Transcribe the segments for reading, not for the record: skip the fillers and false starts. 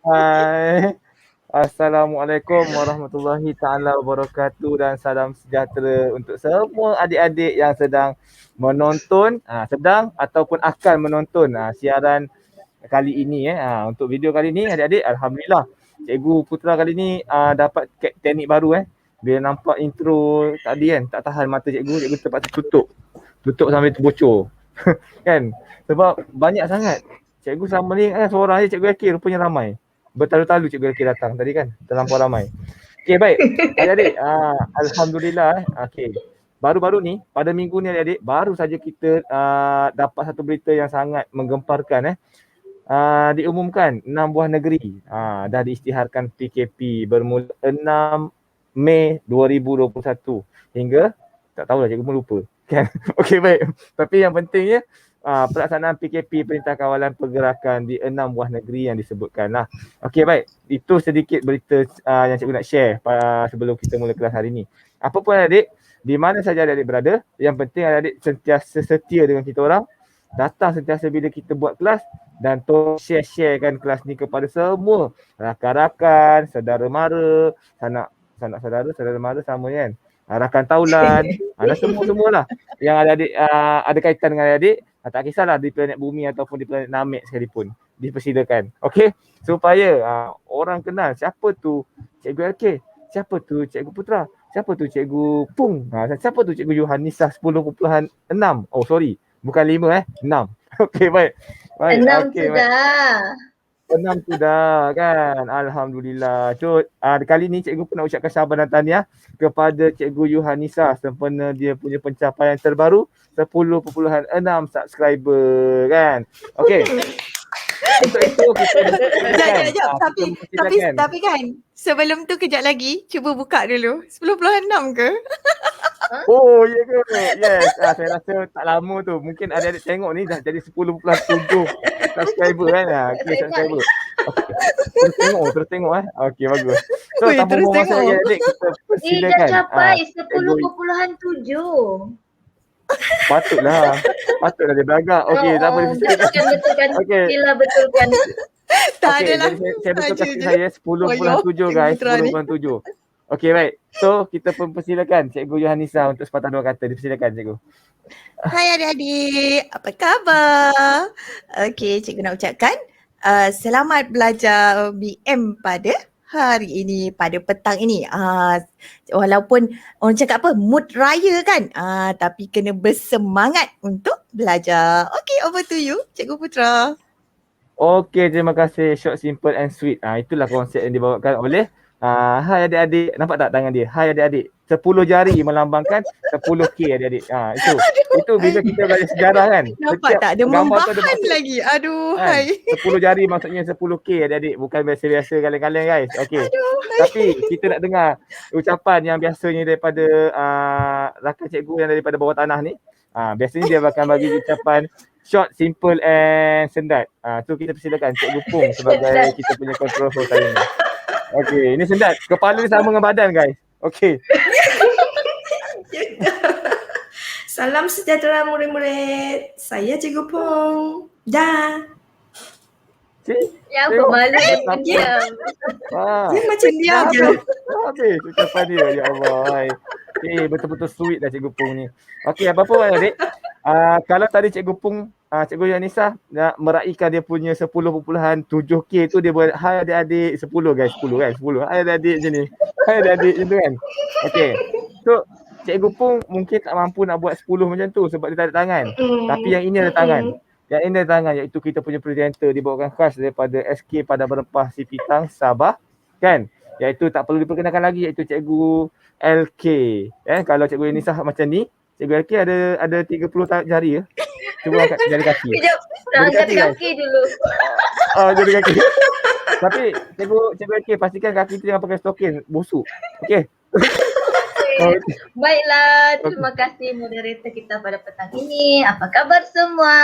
Hai. Assalamualaikum warahmatullahi taala wabarakatuh dan salam sejahtera untuk semua adik-adik yang sedang menonton, sedang ataupun akan menonton siaran kali ini untuk video kali ni adik-adik, alhamdulillah Cikgu Putra kali ni dapat teknik baru Bila nampak intro tadi kan, tak tahan mata cikgu terpaksa tutup sampai terbocor. Kan? Sebab banyak sangat. Cikgu sama ni seorang je cikgu Akir rupanya ramai. Bertalu-talu cikgu Akir datang tadi kan, terlampau ramai. Okey, baik. Adik-adik, alhamdulillah okey. Baru-baru ni, pada minggu ni adik-adik, baru saja kita dapat satu berita yang sangat menggemparkan diumumkan 6 buah negeri dah diisytiharkan PKP bermula 6 Mei 2021 hingga tak tahulah cikgu pun lupa kan. Okey, baik. Tapi yang pentingnya pelaksanaan PKP Perintah Kawalan Pergerakan di 6 buah negeri yang disebutkan lah. Okey, baik. Itu sedikit berita yang cikgu nak share sebelum kita mula kelas hari ni. Apa pun adik, di mana saja adik berada, yang penting adik sentiasa setia dengan kita orang, datang sentiasa bila kita buat kelas dan tolong share-sharekan kelas ni kepada semua rakan-rakan, saudara mara, sanak saudara, saudara mara sama kan, rakan taulan, dan semua-semualah yang adik-adik ada kaitan dengan adik, tak kisahlah di planet bumi ataupun di planet Namek sekalipun, dipersilakan. Okey, supaya orang kenal siapa tu Cikgu LK, siapa tu Cikgu Putra, siapa tu Cikgu Pung, siapa tu Cikgu Yohanisah 10.6. Oh sorry, bukan 5 6. Okey, baik. 6 okay, sudah. 6 sudah kan. Alhamdulillah. So kali ni cikgu pun nak ucapkan sabar dan tahniah kepada Cikgu Yohanisah sempena dia punya pencapaian terbaru 10.6 subscriber kan. Okey. Untuk itu kita tapi kan sebelum tu kejap lagi cuba buka dulu 10.6 ke? Oh ya ke? Yes. Saya rasa tak lama tu. Mungkin adik-adik tengok ni dah jadi 10.7 subscriber kan. Okay, subscriber. Okay. Terus tengok Okey, bagus. So tanpa buang masa lagi adik, kita persilakan. Dah capai 10.7. Patutlah dia beragak. Okey, tak apa. Betulkan. Sila betulkan. Tak adalah. Saya betulkan saya 10.7 guys, 10.7. Okey, baik. So, kita pun persilakan Cikgu Yohanisah untuk sepatah dua kata. Dipersilakan Cikgu. Hai adik-adik, apa khabar? Okey, cikgu nak ucapkan selamat belajar BM pada hari ini, pada petang ini. Walaupun orang cakap apa, mood raya kan? Tapi kena bersemangat untuk belajar. Okey, over to you, Cikgu Putra. Okey, terima kasih. Short, simple and sweet. Itulah konsep yang dibawakan oleh hai adik-adik. Nampak tak tangan dia? Hai adik-adik. 10 jari melambangkan 10K adik-adik. Itu bila kita belajar sejarah kan. Nampak tak? Dia membahan lagi. Aduh, hai. 10 jari maksudnya 10K adik-adik. Bukan biasa-biasa kaleng-kaleng guys. Okey. Tapi kita nak dengar ucapan yang biasanya daripada rakan cikgu yang daripada bawah tanah ni. Biasanya dia akan bagi ucapan short, simple and sendat. Tu kita persilakan Cikgu Pung sebagai kita punya control host hari ni. Okey, ini sendat. Kepala ni sama dengan badan guys. Okey. Salam sejahtera murid-murid. Saya Cikgu Pung. Dah. Ya, pemalu dan pendiam. Dia macam dia je. Habis ucapan dia. Ya Allah. Betul-betul sweet dah Cikgu Pung ni. Okey, apa-apa adik. Kalau tadi Cikgu Pung, Cikgu Yohanisah nak meraihkan dia punya 10.7K tu, dia buat hai adik-adik 10 guys, 10 kan, 10. Hai adik-adik macam ni. Hai adik-adik macam tu kan. Okey. So Cikgu Pung mungkin tak mampu nak buat 10 macam tu sebab dia tak ada tangan. Tapi yang ini ada tangan. Yang ini ada tangan iaitu kita punya presenter dibawakan khas daripada SK Padang Berempah Sipitang, Sabah kan. Iaitu tak perlu diperkenalkan lagi iaitu Cikgu LK. Kalau Cikgu Yohanisah macam ni, Cikgu LK ada 30 jari ya. Cuba angkat jari kaki. Angkat kaki dulu. Jari kaki. Tapi Cikgu LK pastikan kaki tu jangan pakai stokin, busuk. Okey. Baiklah, terima kasih moderator kita pada petang ini. Apa khabar semua?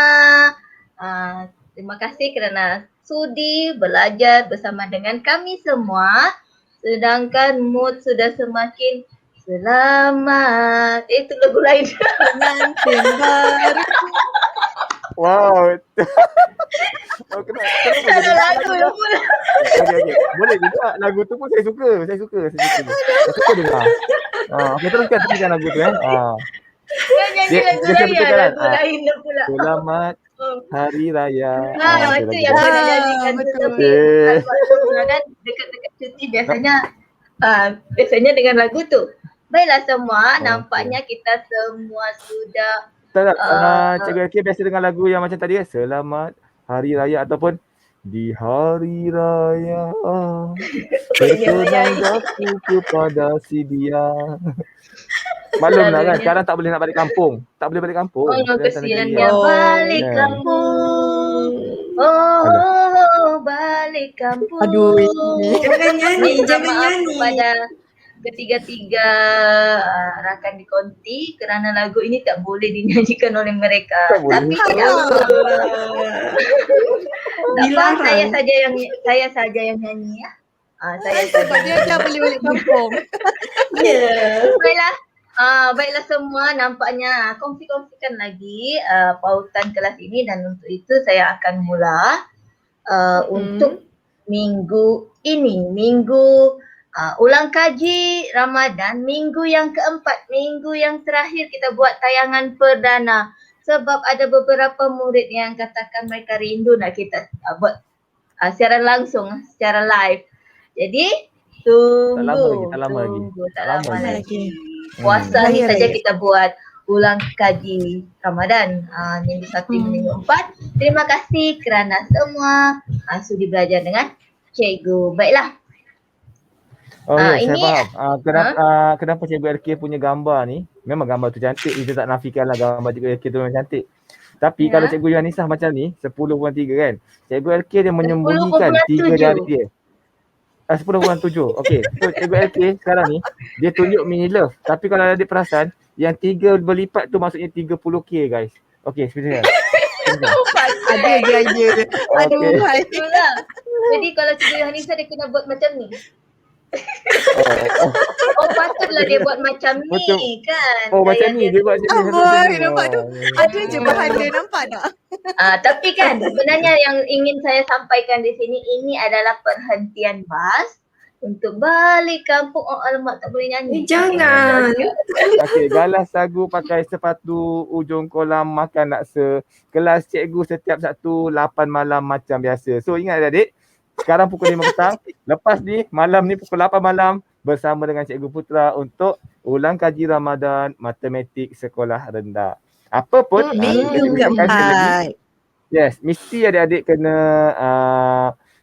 Terima kasih kerana sudi belajar bersama dengan kami semua. Sedangkan mood sudah semakin selamat. Itu lagu lain. Pengantin baru. Wow. Oh, kenapa Tak ada jadi lagu yang pula. Okey. Boleh juga. Lagu tu pun saya suka. Saya suka dengar. Okey, teruskan lagu tu Kan nyanyi lagu Dia raya, sebutkan lagu lain dah pula. Selamat Oh. Hari Raya. Itu yang lagu kena nyanyikan tu. betul. Tapi Okey. maklumlah kan dekat-dekat cuti biasanya dengan lagu tu. Baiklah semua, Okey. nampaknya kita semua sudah Tak. uh, Cikgu Aki biasa dengar lagu yang macam tadi Selamat Hari Raya ataupun di Hari Raya terkenang daku kepada si dia. Maklum lah kan, Selalunya. sekarang tak boleh nak balik kampung. Tak boleh balik kampung. Oh, Sekarang tak nak jadi kesiannya balik Kan. kampung. Oh, balik kampung. Aduh, ini. Jangan nyanyi, Minta jangan maaf nyanyi. kepada ketiga-tiga rakan di konti kerana lagu ini tak boleh dinyanyikan oleh mereka. Tak boleh. Tapi tidak apa. Tak apa, Dilarang. saya saja yang nyanyi ya. Saya Sebab dia dah boleh balik kampung. Ya. Baiklah semua, nampaknya kongsi-kongsikan lagi pautan kelas ini dan untuk itu saya akan mula untuk minggu ini, minggu ulang kaji Ramadan, minggu yang keempat, minggu yang terakhir kita buat tayangan perdana sebab ada beberapa murid yang katakan mereka rindu nak kita buat siaran langsung, secara live. Jadi tunggu, Tak lama lagi. Puasa ni Raya. saja kita buat ulang kaji Ramadan minggu 1 minggu 4. Terima kasih kerana semua sudi belajar dengan cikgu. Baiklah. Saya ini faham. Kenapa Cikgu RK punya gambar ni, memang gambar tu cantik. Kita tak nafikanlah gambar Cikgu RK tu memang cantik. Tapi kalau Cikgu Yuhanisah macam ni, 10.3 kan. Cikgu RK dia menyembunyikan 3 jari dia. 10.7. Okey. So Cikgu LK sekarang ni dia tunjuk mini love. Tapi kalau adik perasan yang 3 berlipat tu maksudnya 30K guys. Okey, sebenarnya. Ada gaya. Aduh, Okey. hai. itulah. Jadi kalau Cikgu Yohanisa dia kena buat macam ni. Oh patutlah dia buat macam ni Betul. kan. Macam ni dia buat macam ni. Amboi, nampak tu. Ada je bahan dia, nampak tak? Tapi kan sebenarnya yang ingin saya sampaikan di sini ini adalah perhentian bas untuk balik kampung. Oh alamak, tak boleh nyanyi. Jangan. Okey, galas sagu pakai sepatu ujung kolam makan naksa. Kelas cikgu setiap Sabtu 8 malam macam biasa. So ingat adik, sekarang pukul 5 petang. Lepas ni malam ni pukul 8 malam bersama dengan Cikgu Putra untuk ulang kaji Ramadan matematik sekolah rendah. Apa pun Minggu kita ucapkan sekali lagi. keempat. Yes, mesti adik-adik kena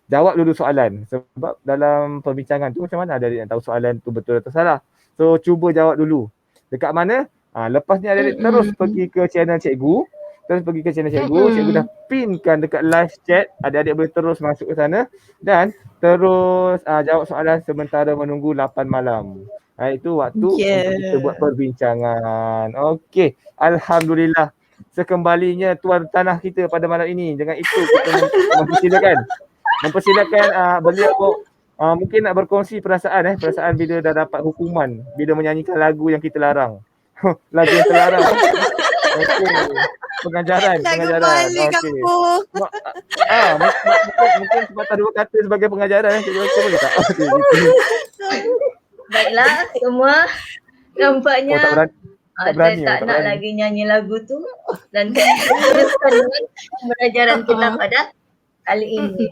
jawab dulu soalan. Sebab dalam perbincangan tu macam mana adik-adik nak tahu soalan tu betul atau salah. So cuba jawab dulu. Dekat mana? Lepas ni adik-adik terus pergi ke channel cikgu. Cikgu dah pinkan dekat live chat. Adik-adik boleh terus masuk ke sana dan terus jawab soalan sementara menunggu 8 malam. Itu waktu untuk kita buat perbincangan. Okey, alhamdulillah. Sekembalinya tuan tanah kita pada malam ini. Dengan itu kita mempersilakan beliau mungkin nak berkongsi perasaan bila dah dapat hukuman bila menyanyikan lagu yang kita larang. Lagu yang terlarang. Okey. Pengajaran. Balik kampung. Mungkin sepatah dua kata sebagai pengajaran. Cikgu boleh tak? Baiklah semua, nampaknya tak berani, saya tak nak lagi nyanyi lagu tu dan kita teruskan dengan pembelajaran kita pada kali ini.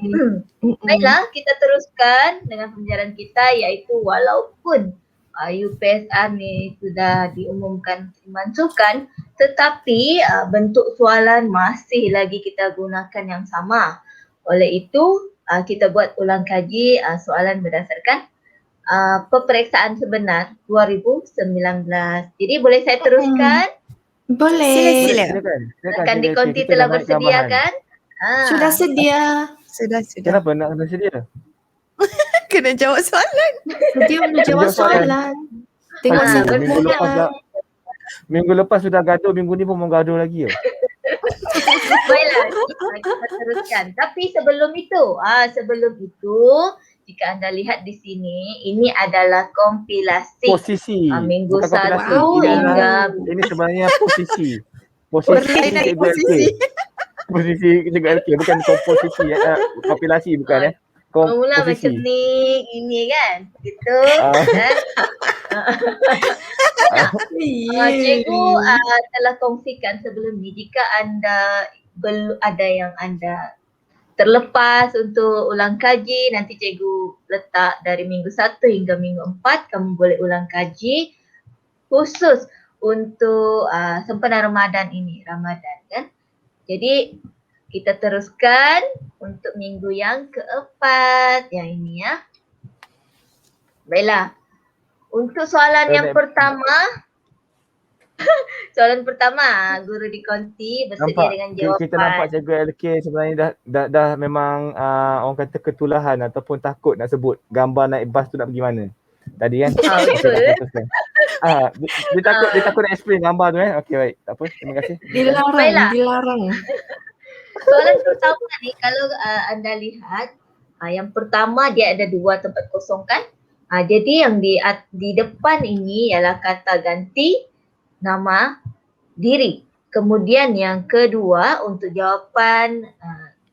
Baiklah, kita teruskan dengan pembelajaran kita iaitu walaupun UPSR ni sudah diumumkan dimansuhkan, tetapi bentuk soalan masih lagi kita gunakan yang sama. Oleh itu kita buat ulang kaji soalan berdasarkan peperiksaan sebenar 2019. Jadi boleh saya teruskan? Boleh. Silakan. Rakan di konti telah bersedia kan? Sudah sedia. Sudah. Kenapa nak kena sedia? Kena jawab soalan. Dia boleh jawab soalan. Tengok sangkutnya. Minggu lepas sudah gaduh, minggu ni pun mau gaduh lagi. Baiklah, kita teruskan. Tapi sebelum itu, jika anda lihat di sini, ini adalah kompilasi posisi. Minggu Bukan kompilasi. 1 hingga Ini sebenarnya posisi. Perlainan posisi. Komposisi cikgu LK bukan komposisi populasi bukan Mula macam komposisi. ni, ini kan. Gitu. Ah. Kan? Cikgu telah kongsikan sebelum ni, jika anda ada yang anda terlepas untuk ulang kaji, nanti cikgu letak dari minggu 1 hingga minggu 4 kamu boleh ulang kaji khusus untuk sempena Ramadan ini, Ramadan kan. Jadi kita teruskan untuk minggu yang keempat yang ini ya. Baiklah. Untuk soalan yang pertama, soalan pertama guru dikonti bersedia dengan jawapan. Kita nampak cikgu LK sebenarnya dah memang orang kata ketulahan ataupun takut nak sebut gambar naik bas tu nak pergi mana. Tadi kan. Betul. Dia takut nak explain gambar tu Okey baik. Tak apa. Terima kasih. Dilarang. Soalan pertama ni kalau anda lihat yang pertama dia ada 2 tempat kosong kan. Jadi yang di depan ini ialah kata ganti nama diri. Kemudian yang kedua untuk jawapan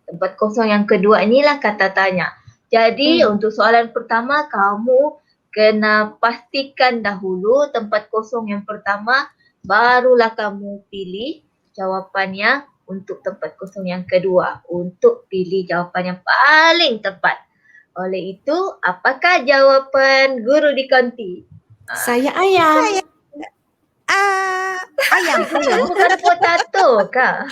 tempat kosong yang kedua inilah kata tanya. Jadi untuk soalan pertama kamu kena pastikan dahulu tempat kosong yang pertama, barulah kamu pilih jawapannya untuk tempat kosong yang kedua untuk pilih jawapan yang paling tepat. Oleh itu, apakah jawapan guru dikonti? Saya ayam. Ayam. Bukan potato kah?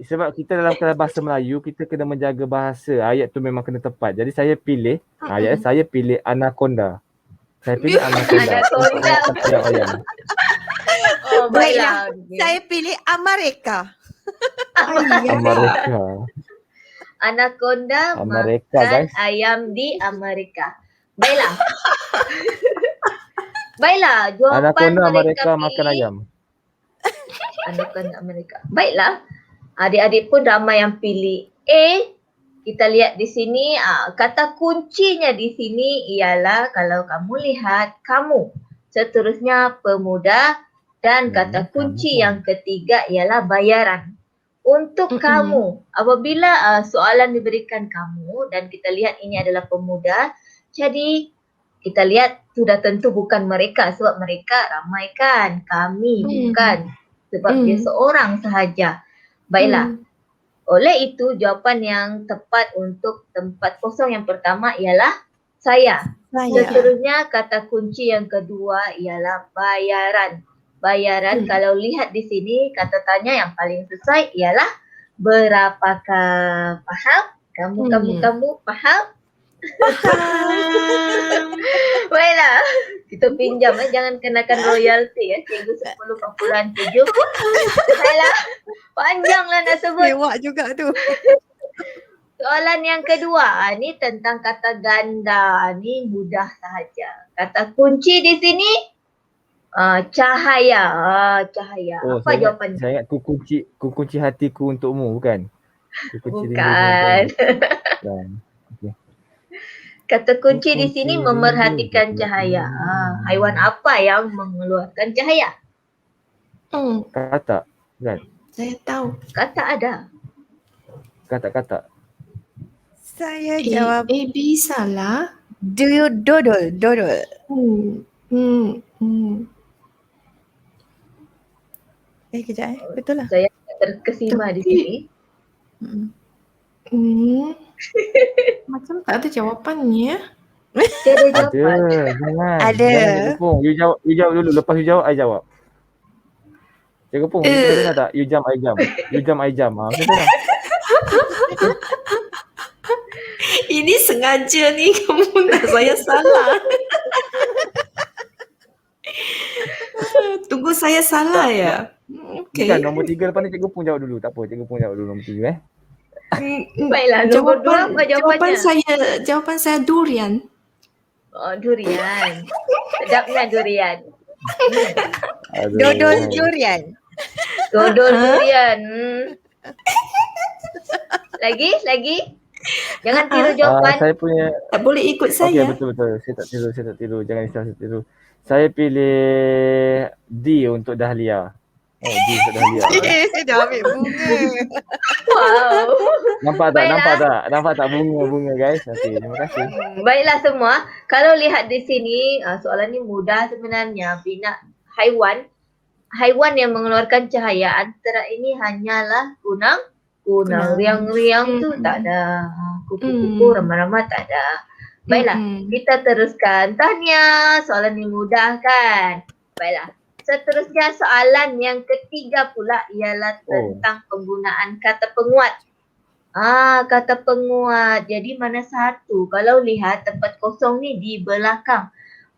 Sebab kita dalam kelas bahasa Melayu, kita kena menjaga bahasa. Ayat tu memang kena tepat. Jadi saya pilih, saya pilih anaconda. Saya pilih anaconda. Anaconda. Oh, baiklah. Saya pilih Amerika. Amerika. Anaconda Amerika, makan guys. ayam di Amerika. Baiklah. Baiklah, jawapan Anaconda mereka Amerika pilih. makan ayam. Anaconda Amerika. Baiklah. Adik-adik pun ramai yang pilih A. Kita lihat di sini, kata kuncinya di sini ialah kalau kamu lihat kamu. Seterusnya pemuda dan kata kunci yang ketiga ialah bayaran. Untuk kamu, apabila soalan diberikan kamu dan kita lihat ini adalah pemuda, jadi kita lihat sudah tentu bukan mereka sebab mereka ramai kan, kami bukan sebab dia seorang sahaja. Baiklah, oleh itu jawapan yang tepat untuk tempat kosong yang pertama ialah saya. Seterusnya kata kunci yang kedua ialah bayaran. Bayaran kalau lihat di sini kata tanya yang paling sesuai ialah berapakah? Faham? Kamu faham? Baiklah, kita pinjam jangan kenakan royalty cikgu 10.7. Baiklah, panjanglah nak sebut. Lewat juga tu. Soalan yang kedua, ni tentang kata ganda. Ni mudah sahaja. Kata kunci di sini cahaya. Cahaya. Apa jawapannya? Saya ingat ku kunci hatiku untukmu bukan? Bukan. Okay. Kata kunci di sini memerhatikan cahaya. Haiwan apa yang mengeluarkan cahaya? Kata kan? Saya tahu. Kata ada. Kata. Saya jawab A, B salah. dodol. Kejap betul lah. Saya terkesima di sini. Macam tak ada jawapannya. Tiada jawapan. Ada. Jangan Pung. You jawab dulu. Lepas you jawab, I jawab. Cikgu Pung, you pernah dengar tak? You jump, I jump. You jump, I jump. Macam tu lah. Ini sengaja ni kamu nak saya salah. Tunggu saya salah ya? Okay. Bukan, nombor 3 lepas ni Cikgu Pung jawab dulu. Tak apa, Cikgu Pung jawab dulu nombor 3 Baiklah, nombor 2 apa jawapannya? Jawapan saya durian. Oh, durian. Sedapnya durian. Dodol durian. Dodol durian. Lagi? Jangan tiru jawapan. Saya punya Tak boleh ikut saya. Okey, betul. Saya tak tiru. Jangan risau, saya tiru. Saya pilih D untuk Dahlia. Oh, Jis dah lihat. Dah ambil bunga. Wow. Nampak tak? Baiklah. Nampak tak? Nampak tak bunga-bunga guys? Okey, terima kasih. Baiklah semua, kalau lihat di sini soalan ni mudah sebenarnya. Bina haiwan yang mengeluarkan cahaya antara ini hanyalah kunang. Kunang. Riang-riang tu tak ada. Kupu-kupu ramah-ramah tak ada. Baiklah, kita teruskan. Tahniah, soalan ni mudah kan? Baiklah. Seterusnya soalan yang ketiga pula ialah tentang penggunaan kata penguat. Kata penguat. Jadi mana satu? Kalau lihat tempat kosong ni di belakang.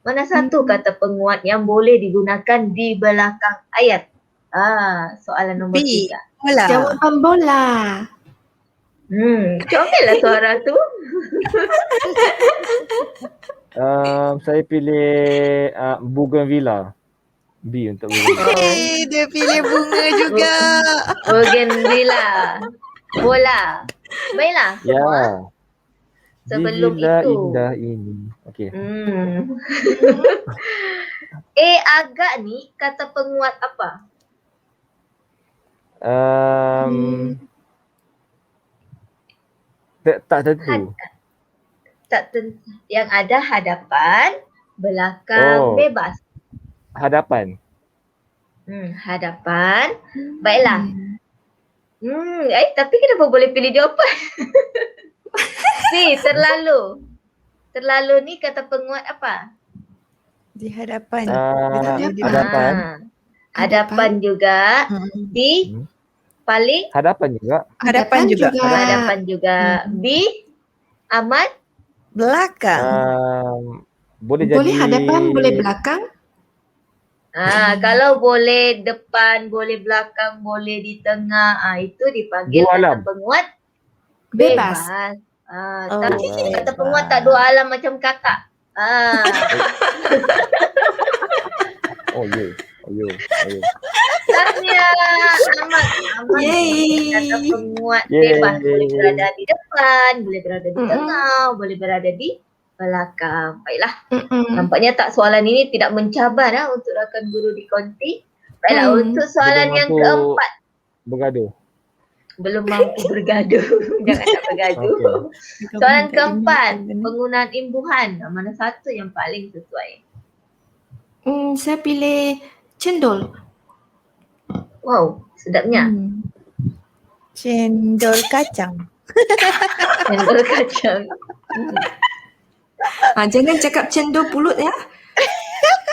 Mana satu kata penguat yang boleh digunakan di belakang ayat? Soalan nombor B. 3. Bola. Jawapan bola. Comellah suara tu. Saya pilih Bougainvillea. B untuk Bougainvillea. Dia pilih bunga juga. Bougainvillea. Bola. Baiklah semua. Ya. Sebelum Gila itu. indah ini. Okey. Agak ni kata penguat apa? Tak tentu. Tak tentu. Yang ada hadapan, belakang, bebas. Hadapan. Hadapan. Baiklah. Tapi kenapa boleh pilih jawapan? Terlalu. Terlalu ni kata penguat apa? Di hadapan. Hadapan. Hadapan juga. Di paling. Hadapan juga. Hadapan juga. Hadapan juga. B. Amat. Belakang. Boleh Boleh jadi hadapan, boleh belakang. Kalau boleh depan, boleh belakang, boleh di tengah, itu dipanggil dua kata alam. penguat Bebas. Tapi kata penguat tak dua alam macam kakak. Oh ya. Tahniah. Amat Yeay. kata penguat Yeay. bebas. Boleh berada di depan, boleh berada di tengah, boleh berada di belakang. Baiklah. Nampaknya tak soalan ini tidak mencabar untuk rakan guru di konti. Baiklah, untuk soalan Belum yang mampu keempat. Bergaduh. Belum mampu bergaduh. Jangan nak bergaduh. Okey. Soalan keempat, penggunaan imbuhan. Mana satu yang paling sesuai? Saya pilih cendol. Wow, sedapnya. Cendol kacang. Cendol kacang. Jangan cakap cendol pulut ya.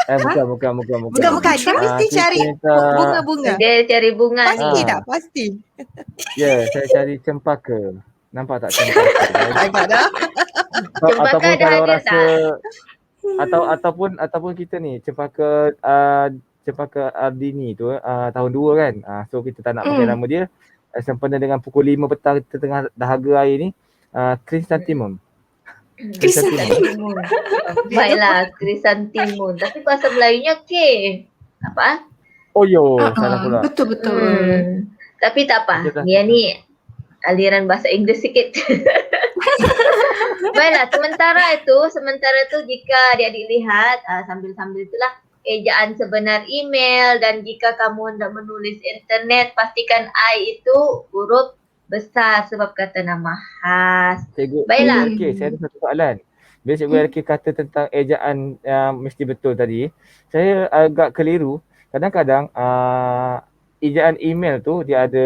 Bukan. Bukan. Dia mesti cari bunga-bunga. Dia cari bunga ni. Pasti tak? Pasti. Ya, saya cari cempaka. Nampak tak cempaka? Agak dah. Cempaka Ataupun ada kalau hadir rasa ataupun kita ni cempaka Ardini tu tahun 2 kan. So kita tak nak pakai nama dia. Sempena dengan pukul 5 petang kita tengah dahaga air ni. Chrysanthemum. Chrysanthemum. Baiklah, chrysanthemum. Tapi bahasa Melayunya K. Apa? Oh yo, salah pula. Betul. Tapi tak apa. Dia ni aliran bahasa Inggeris sikit. Baiklah, sementara itu jika adik-adik lihat sambil-sambil itulah ejaan sebenar email, dan jika kamu hendak menulis internet pastikan I itu huruf besar sebab kata nama khas. Cikgu, Baiklah. Okey, saya ada satu soalan. Bila Cikgu Elki kata tentang ejaan mesti betul tadi, saya agak keliru. Kadang-kadang ejaan email tu dia ada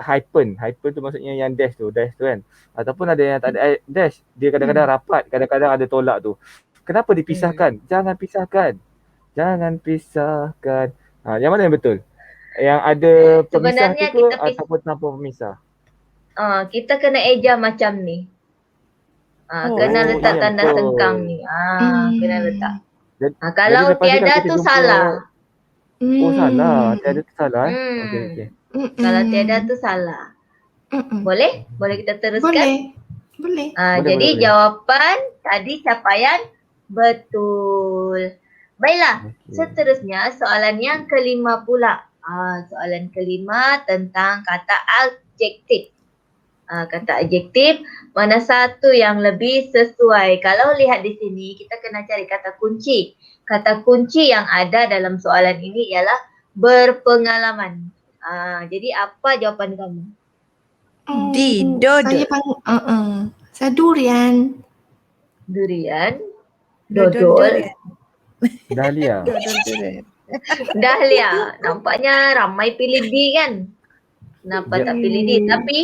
hyphen. Hyphen tu maksudnya yang dash tu kan. Ataupun ada yang tak ada dash. Dia kadang-kadang rapat, kadang-kadang ada tolak tu. Kenapa dipisahkan? Jangan pisahkan. Yang mana yang betul? Yang ada pemisah Sebenarnya tu kita ataupun tanpa pemisah? Kita kena eja macam ni. Kena letak ya, tanda betul. sengkang ni. Kena letak. jadi Kalau lepas ni tiada kalau kita tu jumpa- salah. Salah. Tiada tu salah. Okey. Kalau tiada tu salah. Boleh? Boleh kita teruskan? Boleh. Jadi boleh. jawapan tadi capaian betul. Baiklah, seterusnya soalan yang kelima pula. Soalan kelima tentang kata adjektif. Kata adjektif, mana satu yang lebih sesuai? Kalau lihat di sini, kita kena cari kata kunci. Kata kunci yang ada dalam soalan ini ialah berpengalaman. Jadi apa jawapan kamu? Di dodol. Saya saya durian. Durian, Dodol dodol, durian. Dahlia. Dodol durian. dahlia. Nampaknya ramai pilih D kan? Kenapa Ya. tak pilih D? Tapi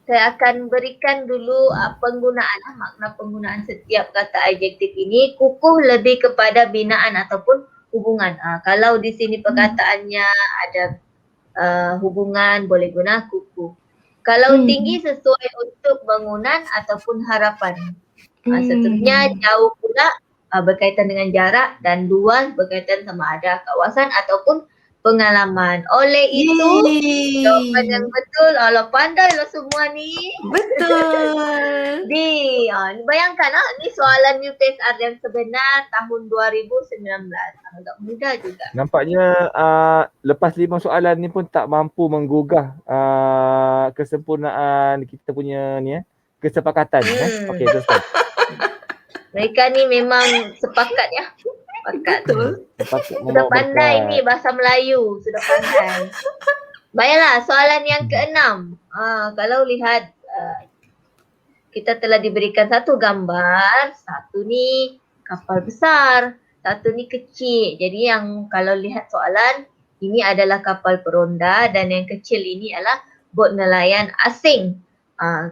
saya akan berikan dulu penggunaan, makna penggunaan setiap kata adjektif ini. Kukuh lebih kepada binaan ataupun hubungan. Kalau di sini perkataannya ada hubungan, boleh guna kukuh. Kalau tinggi sesuai untuk bangunan ataupun harapan. Seterusnya jauh pula berkaitan dengan jarak, dan luas berkaitan sama ada kawasan ataupun pengalaman. Oleh itu, jawapan yang betul, Allah pandai lah semua ni. Betul. Bayangkan ni soalan UPSR yang sebenar tahun 2019. Agak mudah juga. Nampaknya lepas 5 soalan ni pun tak mampu menggugah kesempurnaan kita punya ni kesepakatan. Okey, teruskan. Mereka ni memang sepakat ya. Sepakat. Sepakat Sudah membawa pandai berkat. ni bahasa Melayu. Sudah pandai. Baiklah, soalan yang ke-6. Kalau lihat kita telah diberikan satu gambar. Satu ni kapal besar. Satu ni kecil. Jadi yang kalau lihat soalan, ini adalah kapal peronda dan yang kecil ini adalah bot nelayan asing.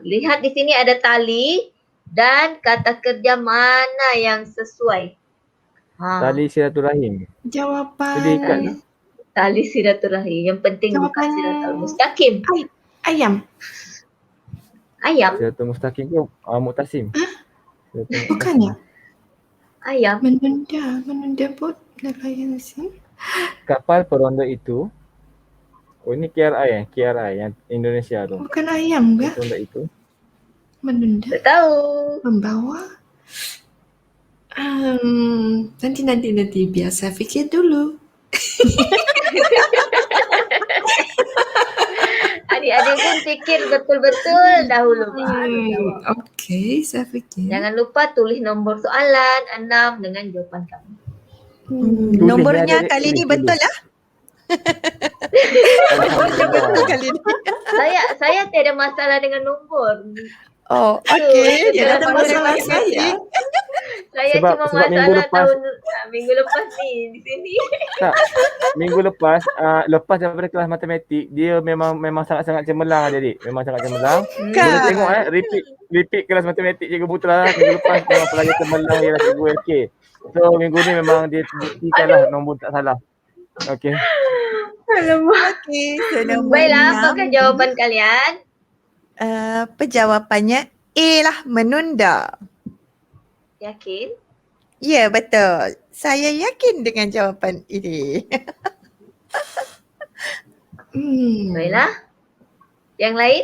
Lihat di sini ada tali dan kata kerja mana yang sesuai. Tali silaturahim. Jadi kat Jawapan Tali silaturahim. Yang penting bukan Jawapan- siratul mustaqim. ayam. Ayam. Siratul mustaqim ke Mu'tasim? Siratul Bukan ya? Ayam. Menunda bot nelayan asing. Kapal peronda itu, ini KRI KRI yang Indonesia tu. Bukan ayam ke? Peronda itu. Menunda. Tak tahu. Membawa. Nanti biar saya fikir dulu. Adik-adik pun fikir betul-betul dahulu. baru jawab. Okey, saya fikir. Jangan lupa tulis nombor soalan 6 dengan jawapan kamu. Tulis Nombornya adik-adik, kali ni tulis. betul lah. Nombornya betul kali ni. Saya tiada masalah dengan nombor. Oh, okey. Dia ada masalah saya. Saya Sebab- cuma sebab minggu masalah lepas- minggu lepas ni di sini. Tak. Minggu lepas daripada kelas matematik, dia memang sangat-sangat cemerlang adik-adik. Memang sangat cemerlang. Kan? Boleh tengok repeat kelas matematik Cikgu Putra minggu lepas memang pelajar cemerlang ialah Cikgu LK. So minggu ni memang dia buktikan lah nombor tak salah. Okey. Alamak. Okey, so nombor Baiklah, 6. apakah jawapan kalian? Jawapannya A lah, menunda. Yakin? Ya, betul. Saya yakin dengan jawapan ini. Baiklah. Yang lain?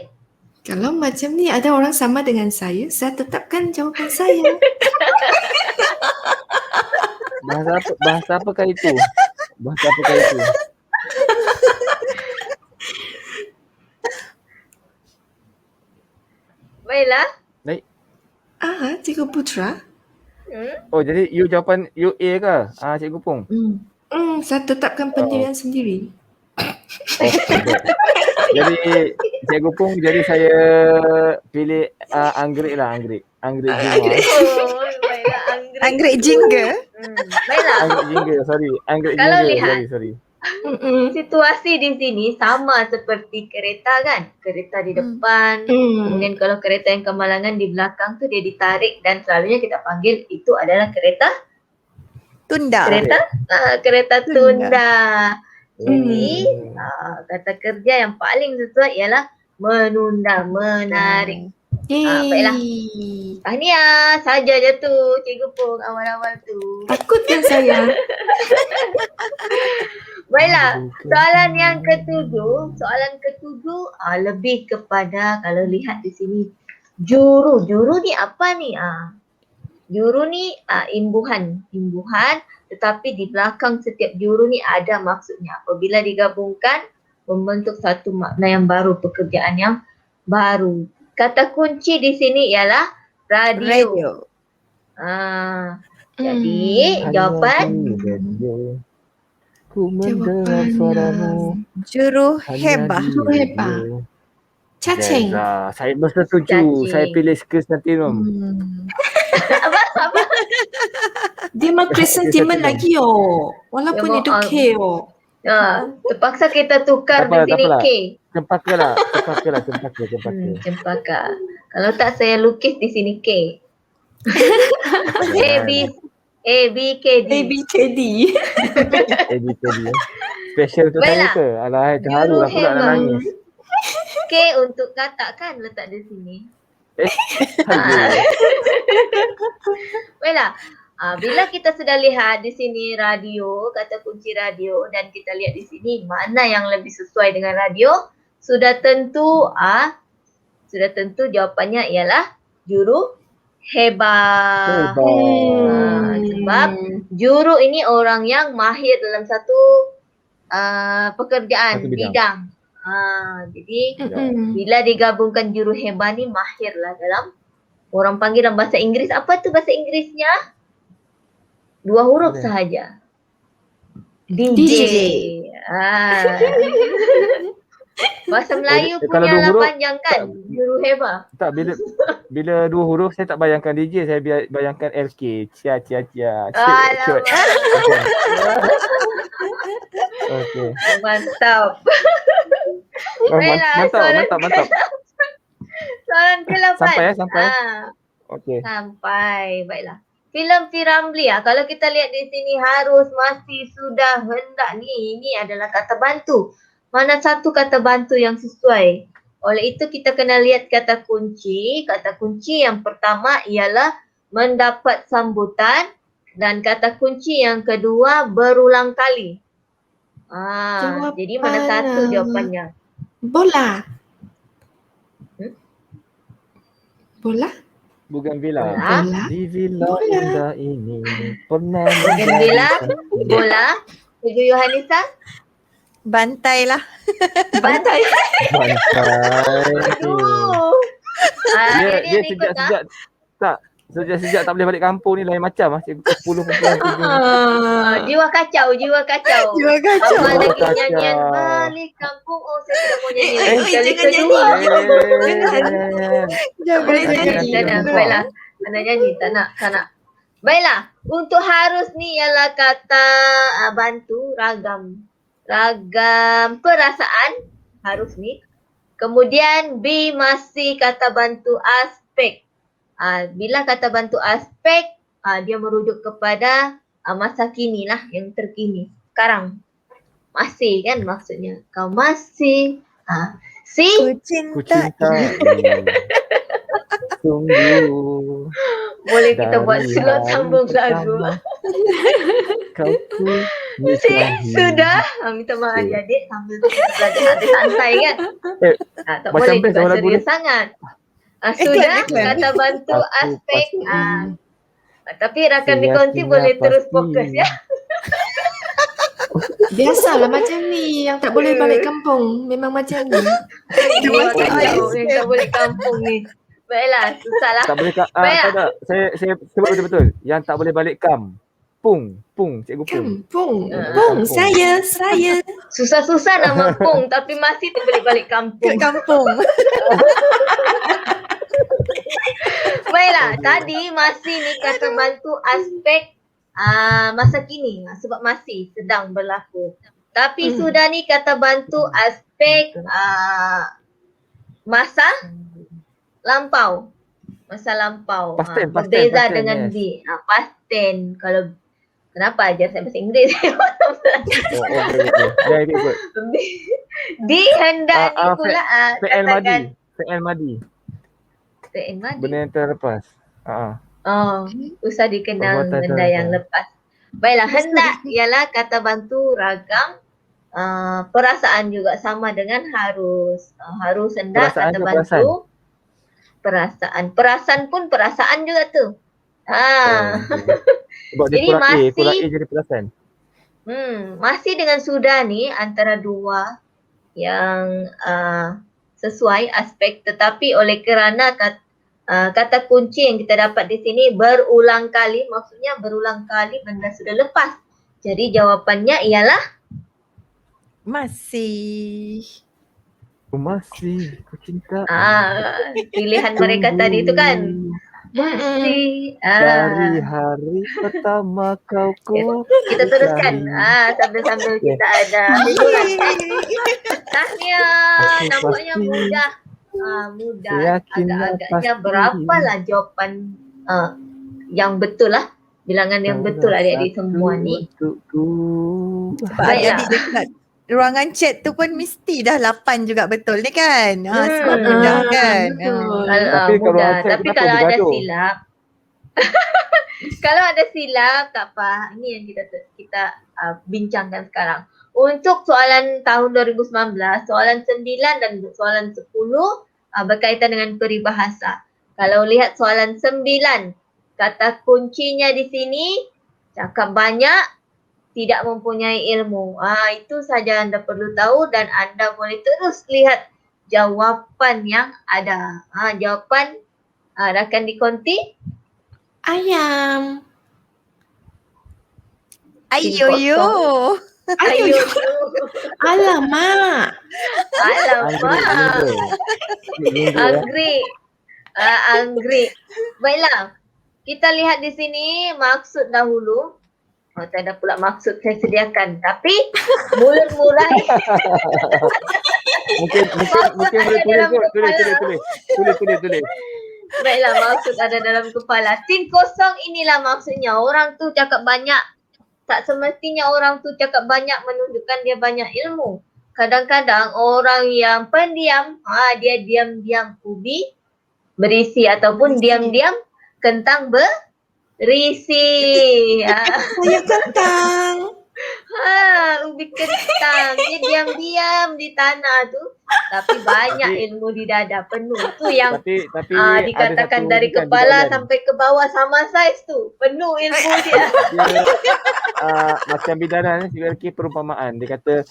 Kalau macam ni ada orang sama dengan saya tetapkan jawapan saya. Bahasa apakah itu? Bahasa apakah itu? Baiklah. Baik. Cikgu Putra. Oh jadi you jawapan you A ke? Cikgu Pung. Saya tetapkan pendirian sendiri. Oh, okay. Jadi Cikgu Pung, jadi saya pilih anggrek lah, anggrek. Anggrek jingga. Oh, baiklah. Anggrek jingga. Baiklah. Anggrek jingga, sorry. Anggrek Kalau jingga, lihat- sorry. Situasi di sini sama seperti kereta kan. Kereta di depan. Kemudian kalau kereta yang kemalangan di belakang tu dia ditarik dan selalunya kita panggil itu adalah kereta Tunda. kereta tunda. Jadi Hmm. kata kerja yang paling sesuai ialah menunda, menarik. Baiklah. Tahniah, saja je tu Cikgu Pung awal-awal tu. Takut kan saya? Baiklah, soalan yang ketujuh lebih kepada kalau lihat di sini juru. Juru ni apa ni? Juru ni imbuhan tetapi di belakang setiap juru ni ada maksudnya. Apabila digabungkan membentuk satu makna yang baru, pekerjaan yang baru. Kata kunci di sini ialah radio. Jadi Hanya jawapan di radio ku mendengar Jawapannya suaramu. Hanya Juruhebah. di Juruhebah. radio. Cacing. Zeza, saya bersetuju. Cacing. Saya pilih Chrysanthemum. apa? Dia mah chrysanthemum lagi walaupun Dia itu mau, K terpaksa kita tukar Tak apa, di tak sini apalah. K. Cempaka lah. Cempaka. Cempaka. Kalau tak saya lukis di sini K. A B K D. ABKD. ABCD. Special untuk saya Baiklah. ke? Alah, terharu lah pula nak Juruhebah. nangis. K untuk katak kan letak di sini. Aduh. Baiklah. Bila kita sudah lihat di sini radio, kata kunci radio dan kita lihat di sini mana yang lebih sesuai dengan radio, sudah tentu jawapannya ialah Juruhebah. Sebab juru ini orang yang mahir dalam satu pekerjaan, Satu bidang. bidang. Jadi bila digabungkan Juruhebah ni mahirlah dalam, orang panggil dalam bahasa Inggeris, apa tu bahasa Inggerisnya? 2 huruf Boleh. sahaja. DJ. Bahasa Melayu kalau punya 2 lah huruf, panjang kan? Juruhebah. Tak, bila 2 huruf saya tak bayangkan DJ, saya bayangkan LK. Cia. Alamak. Okey. Mantap. Oh, Baiklah, mantap. Soalan ke-8. Sampai. Okey. Sampai. Baiklah. Filem P. Ramlee kalau kita lihat di sini harus, masih, sudah, hendak ni, ini adalah kata bantu. Mana satu kata bantu yang sesuai? Oleh itu kita kena lihat kata kunci. Kata kunci yang pertama ialah mendapat sambutan dan kata kunci yang kedua berulang kali. Jadi mana satu jawapannya? Bola. Bola? Bougainvillea. Bola. Di villa indah ini pernah Bougainvillea, bola. Ibu Yohanisa? Bantai lah. Bantai. Aduh. Sejak tak boleh balik kampung ni lain macam cikgu 10.7. Jiwa kacau. Jiwa kacau. Abang lagi kacau. nyanyian balik kampung. Oh, saya tidak mau nyanyi lagi. Kali jangan kedua. Jangan. Baiklah. Anak nyanyi. Tak nak. Baiklah. Untuk harus ni ialah kata bantu ragam perasaan. Harus ni. Kemudian B masih kata bantu aspek. Bila kata bantu aspek, dia merujuk kepada masa kini lah, yang terkini. Sekarang. Masih kan maksudnya. Kau masih. Ku Ku cinta. cinta sungguh. Boleh kita buat Dari slot hari sambung lagu. pertama Kau ku Si, nikahi. sudah. Minta maaf adik sambil kita belajar ada santai kan. Tak macam boleh best juga lagu serius ni. sangat. Sudah Iklan. kata bantu Aku aspek. pasti Tapi rakan di Yakin konti boleh pasti. terus fokus ya. Biasalah macam ni. Yang tak boleh balik kampung. Memang macam ni. Jiwa kacau yang tak boleh kampung ni. Baiklah, susah lah. Tak boleh Baik. tak. Saya sebut betul-betul. Yang tak boleh balik Pung, cikgu Pung. Kampung. Saya. Susah-susah nama Pung tapi masih tak boleh balik kampung. Kat kampung. Baiklah, tadi masih ni kata bantu aspek masa kini sebab masih sedang berlaku. Tapi sudah ni kata bantu aspek masa lampau. Masa lampau. Past tense, Berbeza yes. dengan D. Past tense. Kalau kenapa ajar saya bahasa Inggeris? Dah ikut. D hendak ni pula PL katakan Madi. PL Madi. Benda yang terlepas. Usah dikenal Perbuatan benda yang lepas. Baiklah, hendak ialah kata bantu ragam. Perasaan juga sama dengan harus. Harus hendak Perasaan kata ke bantu. Perasaan pun perasaan juga tu. Sebab dia Jadi kurang masih- A jadi perasaan. Masih dengan sudah ni antara dua yang sesuai aspek, tetapi oleh kerana kata kunci yang kita dapat di sini berulang kali, maksudnya berulang kali benda sudah lepas. Jadi jawapannya ialah Masih. Masih ku cinta. pilihan mereka tadi itu kan. Masih. Dari hari pertama kau ku Kita teruskan. cintai. Sambil-sambil kita ada hiburan. Tahniah, Aku nampaknya pasti mudah. Mudah. yakin Agak-agaknya pasti. berapalah jawapan yang betul lah. Bilangan yang betul adik-adik semua ni. Untukku. Sebab Baiklah. adik-adik dekat ruangan chat tu pun mesti dah 8 juga betul ni kan. Sebab Hmm. mudah kan. Betul. Tapi kalau Mudah. Aceh Tapi kenapa kalau ada bergaduh? silap, kalau ada silap tak apa. Ini yang kita bincangkan sekarang. Untuk soalan tahun 2019, soalan 9 dan soalan 10 berkaitan dengan peribahasa. Kalau lihat soalan 9, kata kuncinya di sini cakap banyak, tidak mempunyai ilmu. Itu saja anda perlu tahu dan anda boleh terus lihat jawapan yang ada. Jawapan rakan dikonti. Ayam. Ayo Kosong. yo. Ayo. Alamak. Alamak. Anggrek. Anggrek. Baiklah. Kita lihat di sini maksud dahulu. Tak ada pula maksud saya sediakan. Tapi mulut murai. Mungkin boleh tulis. Baiklah, maksud ada dalam kepala. Tin kosong inilah maksudnya. Orang tu cakap banyak. Tak semestinya orang tu cakap banyak menunjukkan dia banyak ilmu. Kadang-kadang orang yang pendiam, dia diam-diam ubi berisi ataupun diam-diam kentang berisi. Saya kentang. Ubi kentang. Dia diam-diam di tanah tu. Tapi banyak ilmu di dada penuh. Tu yang tapi dikatakan ada satu dari kan, kepala Dilan. sampai ke bawah sama saiz tu. Penuh ilmu dia. Dia macam bidanan ni, perumpamaan. Dia kata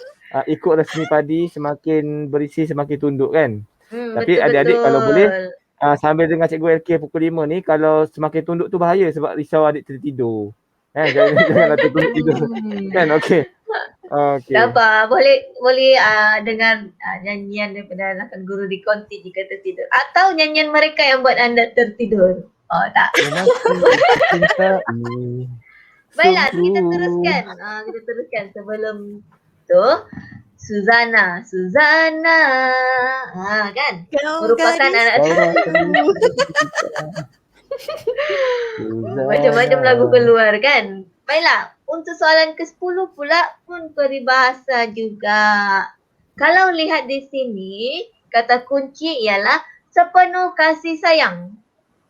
ikut resmi padi semakin berisi semakin tunduk kan. Tapi adik-adik kalau boleh sambil dengar cikgu LK pukul 5 ni, kalau semakin tunduk tu bahaya sebab risau adik tertidur. Janganlah tidur. Kan okey. Tak apa, boleh dengar nyanyian daripada rakan guru di konti jika tertidur. Atau nyanyian mereka yang buat anda tertidur. Tak. Baiklah, kita teruskan. Kita teruskan sebelum tu. Suzana. Kan? Merupakan anak macam-macam lagu keluar kan. Baiklah, untuk soalan ke-10 pula pun peribahasa juga. Kalau lihat di sini, kata kunci ialah sepenuh kasih sayang.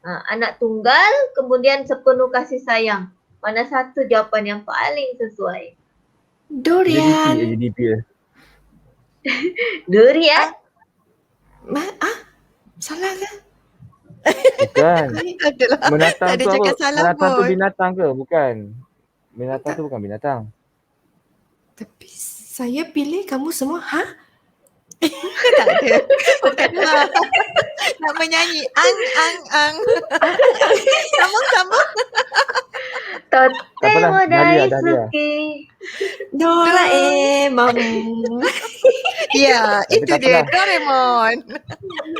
Anak tunggal, kemudian sepenuh kasih sayang. Mana satu jawapan yang paling sesuai? Durian. Durian? Salah ke? Bukan. Adalah. Menatang Tak ada tu apa? cakap salah Menatang tu pun. binatang ke? Bukan. Binatang tu bukan binatang. Tapi saya pilih kamu semua. Tak ada. Bukan lah. Nak menyanyi. Ang. Sambung. Totemo Dahlia. daisuki. Doraemon. Ya, Tapi itu tak dia. apalah. Doraemon.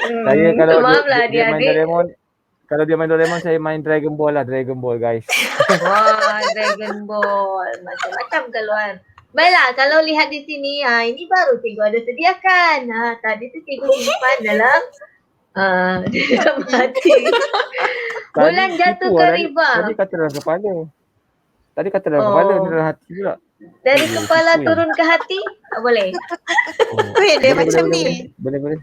Saya kalau maaflah dia main adik-adik. Doraemon, kalau dia main Doraemon, saya main Dragon Ball guys. Wah, Dragon Ball. Macam-macam keluar. Baiklah, kalau lihat di sini, ini baru cikgu ada sediakan. Tadi tu cikgu simpan dalam hati. Bulan jatuh ke riba. Tadi kata dalam kepala. Ni dalam hati pula. Dari kepala turun ke hati? Tak boleh. Dia macam ni. Boleh.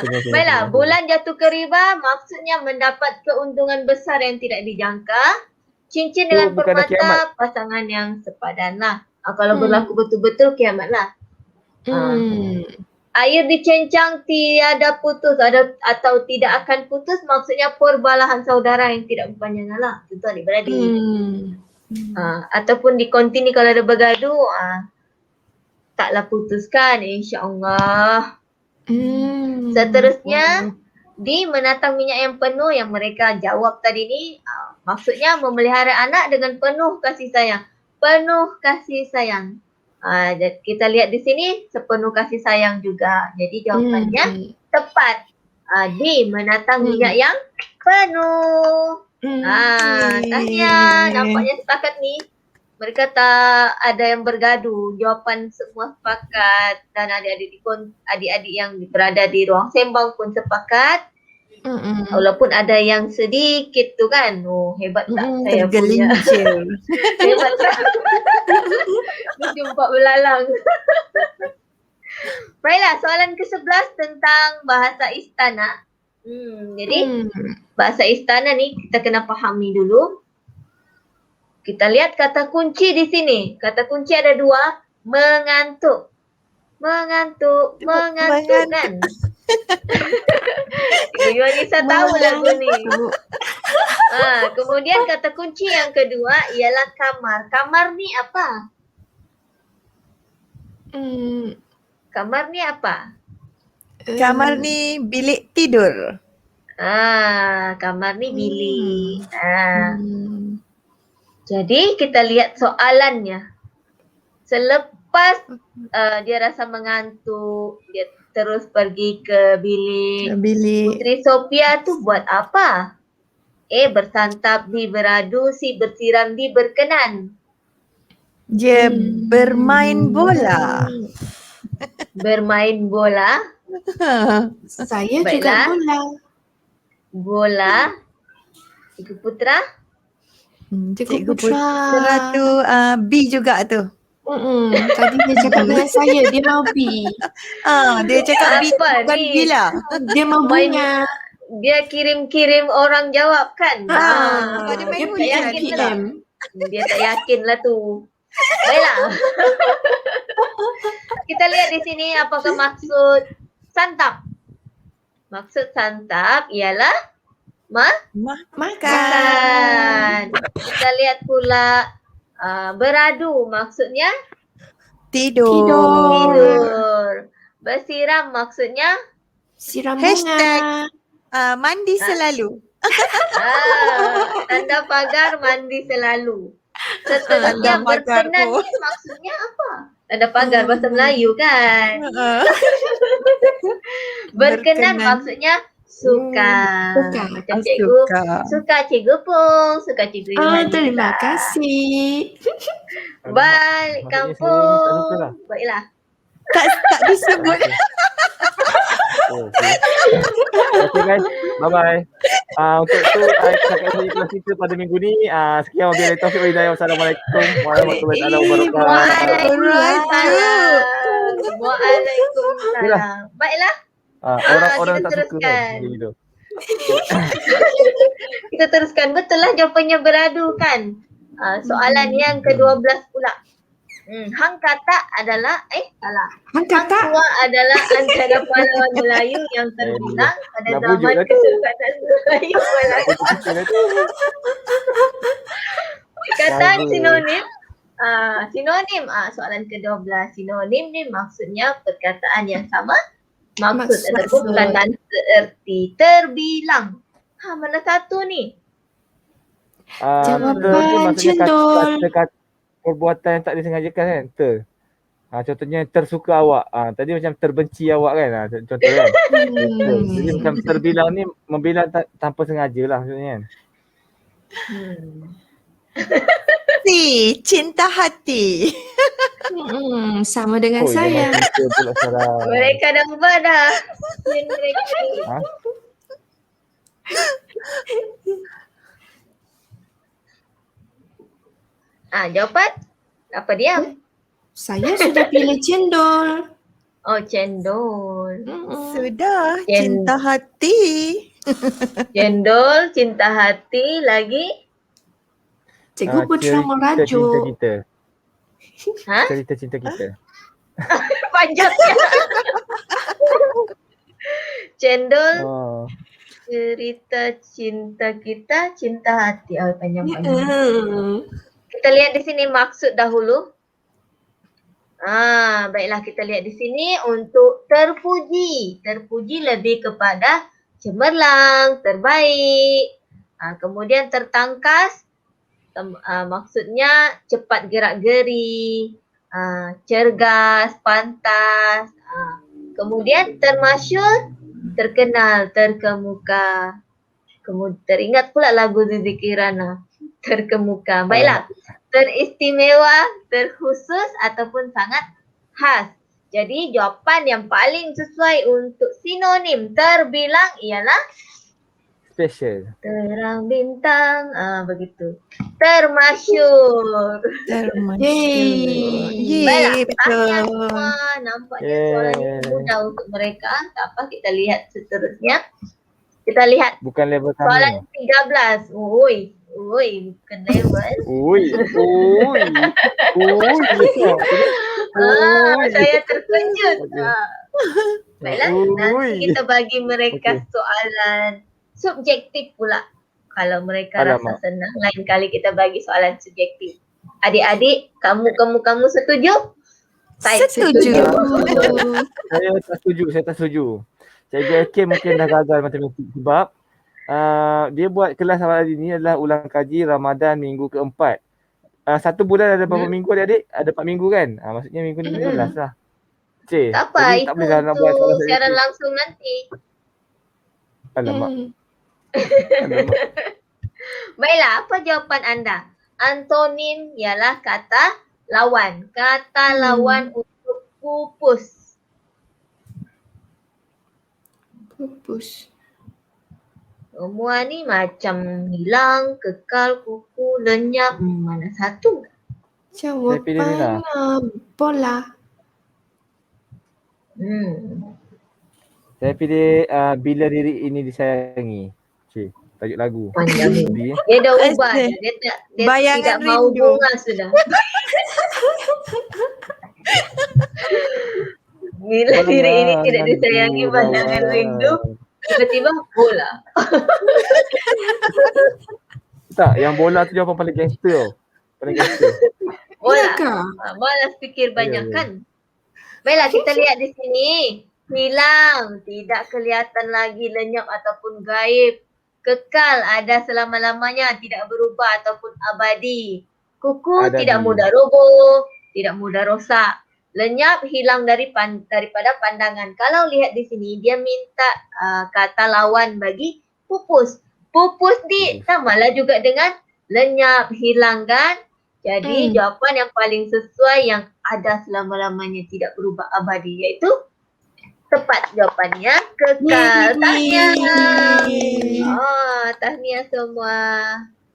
Sini. Baiklah, bulan jatuh ke riba maksudnya mendapat keuntungan besar yang tidak dijangka. Cincin dengan bukan dah kiamat. permata, pasangan yang sepadan lah. Kalau berlaku betul-betul kiamat lah. Air dicencang tiada putus atau tidak akan putus maksudnya perbalahan saudara yang tidak berpanjangan lah. Itu adik-beradik. Ataupun di kontini kalau ada bergaduh, taklah putuskan insya-Allah. Seterusnya D. Menatang minyak yang penuh, yang mereka jawab tadi ni maksudnya memelihara anak dengan penuh kasih sayang. Penuh kasih sayang. Kita lihat di sini sepenuh kasih sayang juga. Jadi jawapannya tepat. D. Menatang minyak yang penuh. Tahniah. Nampaknya sepakat ni. Mereka tak ada yang bergaduh. Jawapan semua sepakat. Dan adik-adik yang berada di ruang sembang pun sepakat. Walaupun ada yang sedikit tu kan. Oh, hebat tak saya punya. Tergelincir. Hebat tak? Jumpa belalang. Baiklah, soalan ke-11 tentang bahasa istana. Jadi bahasa istana ni kita kena fahami dulu. Kita lihat kata kunci di sini. Kata kunci ada 2. Mengantuk. Mengantuk kan. Ibu Anissa tahu lagu ni. Kemudian kata kunci yang kedua ialah kamar. Kamar ni apa? Kamar ni apa? Kamar ni bilik tidur. Kamar ni bilik. Jadi kita lihat soalannya. Selepas dia rasa mengantuk, dia terus pergi ke bilik. Putri Sophia tu buat apa? A. Bersantap, B. Beradu, C. Bersiram, D. Berkenan. Dia bermain bola. Bermain bola. Saya Baiklah. juga bola. Bola. Cikgu Putra. Cikgu Putra tu B juga tu. Tadi dia cakap dengan saya, dia mau B. Dia cakap B Apa bukan ni? B lah. Dia mau bunga. Dia kirim-kirim orang jawab kan. Dia main Dia hujan PM, pula. PM. Dia tak yakin lah tu. Baiklah. Kita lihat di sini apakah maksud santap. Maksud santap ialah Makan. makan. Kita lihat pula beradu maksudnya Tidur. tidur. Bersiram maksudnya Siram Hashtag. bunga. Mandi selalu. tanda pagar mandi selalu. Seterusnya Tanda pagar berkenan pun. ni maksudnya apa? Tanda pagar bahasa Melayu kan. Berkenan maksudnya suka. Suka. Macam cikgu. Suka cikgu pun. Suka cikgu Ilham. Terima kasih. Balik Maksudnya kampung. tak suka lah. Baiklah. Tak disebut. Okay. Okay guys, bye-bye. Untuk tu, saya cakap kelas kita pada minggu ni. Sekian wabillahi taufiq wal hidayah. Wassalamualaikum warahmatullahi wabarakatuh. Waalaikumsalam. Baiklah. Orang-orang kita tak suka teruskan. kan macam gitu. Kita teruskan. Betul lah jawapannya beradu kan. Soalan yang ke-12 pula. Hang kata adalah salah. Hang Hang kata. tua adalah antara pahlawan Melayu yang terbilang pada Nak zaman bujuk dah tu. Kesultanan Melayu Melaka. Perkataan Bagus. sinonim. Sinonim. Soalan ke-12. Sinonim ni maksudnya perkataan yang sama. Maksud ataupun bukan seerti. Terbilang. Mana satu ni? Jawapan cendol. Kata perbuatan yang tak disengajakan kan. Contohnya tersuka awak. Tadi macam terbenci awak kan. Contoh kan. Jadi macam terbilang ni membilang tanpa sengaja lah maksudnya kan. Si cinta hati. Sama dengan Oh, saya. jangan kita pula salah. Mereka dah ubah dah. Mereka ni. Ha? Jawapan? Apa dia? Saya sudah pilih cendol. Oh, cendol. Sudah cinta hati. Cendol, cinta hati, lagi? Cikgu Putra Cerita merajuk. kita. Ha? Cerita cinta kita. Panjangnya. Cendol, Oh. cerita cinta kita, cinta hati. Panjang-panjang. Kita lihat di sini maksud dahulu. Baiklah kita lihat di sini untuk terpuji. Terpuji lebih kepada cemerlang, terbaik. Kemudian tertangkas, maksudnya cepat gerak-geri, cergas, pantas. Kemudian termasyhur, terkenal, terkemuka. Kemudian teringat pula lagu Zizi Kirana, terkemuka. Baiklah, teristimewa, terkhusus ataupun sangat khas. Jadi jawapan yang paling sesuai untuk sinonim terbilang ialah Special. terang bintang, begitu. Termasyhur. Termasyur. Baiklah, Yeay, tahniah betul. semua. Nampaknya soalan ini Yeay. mudah untuk mereka. Tak apa, kita lihat seterusnya. Kita lihat Bukan level soalan kami. 13. Ui, bukan level. Ui. Saya terkejut. Okay. Baiklah, nanti kita bagi mereka Okey. soalan subjektif pula. Kalau mereka Alamak. rasa senang, lain kali kita bagi soalan subjektif. Adik-adik, kamu setuju? Type Setuju. Saya tak setuju. Cikgu Hakim mungkin dah gagal matematik sebab dia buat kelas awal hari ni adalah ulang kaji Ramadan minggu keempat. Satu bulan ada berapa minggu adik-adik? Ada 4 minggu kan? Maksudnya minggu ni minggu last lah. Cik, Tak apa, jadi tak itu boleh nak buat soalan untuk siaran subjektif. langsung nanti. Alamak. Baiklah, apa jawapan anda? Antonim ialah kata lawan. Kata lawan untuk pupus. Pupus. Semua ni macam hilang, kekal, kuku, lenyap. Mana satu? Saya pilih ni lah. Jawapan bola. Saya pilih bila diri ini disayangi. Cik, tajuk lagu. Panjang ni. Sedih. Dia dah ubah. Asyik. Dia Bayangan tidak mau rindu. bunga sudah. Bila diri ini tidak disayangi, bayangan rindu. Tiba-tiba bola. Tak, yang bola tu jawapan paling gangster tau. Paling gangster. Bola. Iyakah? Malas fikir banyak Ya. kan? Baiklah, kita lihat di sini. Hilang, tidak kelihatan lagi, lenyap ataupun gaib. Kekal, ada selama-lamanya, tidak berubah ataupun abadi. Kuku Ada tidak di- mudah roboh, tidak mudah rosak. Lenyap, hilang daripada pandangan. Kalau lihat di sini, dia minta kata lawan bagi pupus. Pupus samalah juga dengan lenyap, hilang kan? Jadi jawapan yang paling sesuai yang ada selama-lamanya tidak berubah abadi iaitu tepat jawapannya kekal. Tahniah. Tahniah semua.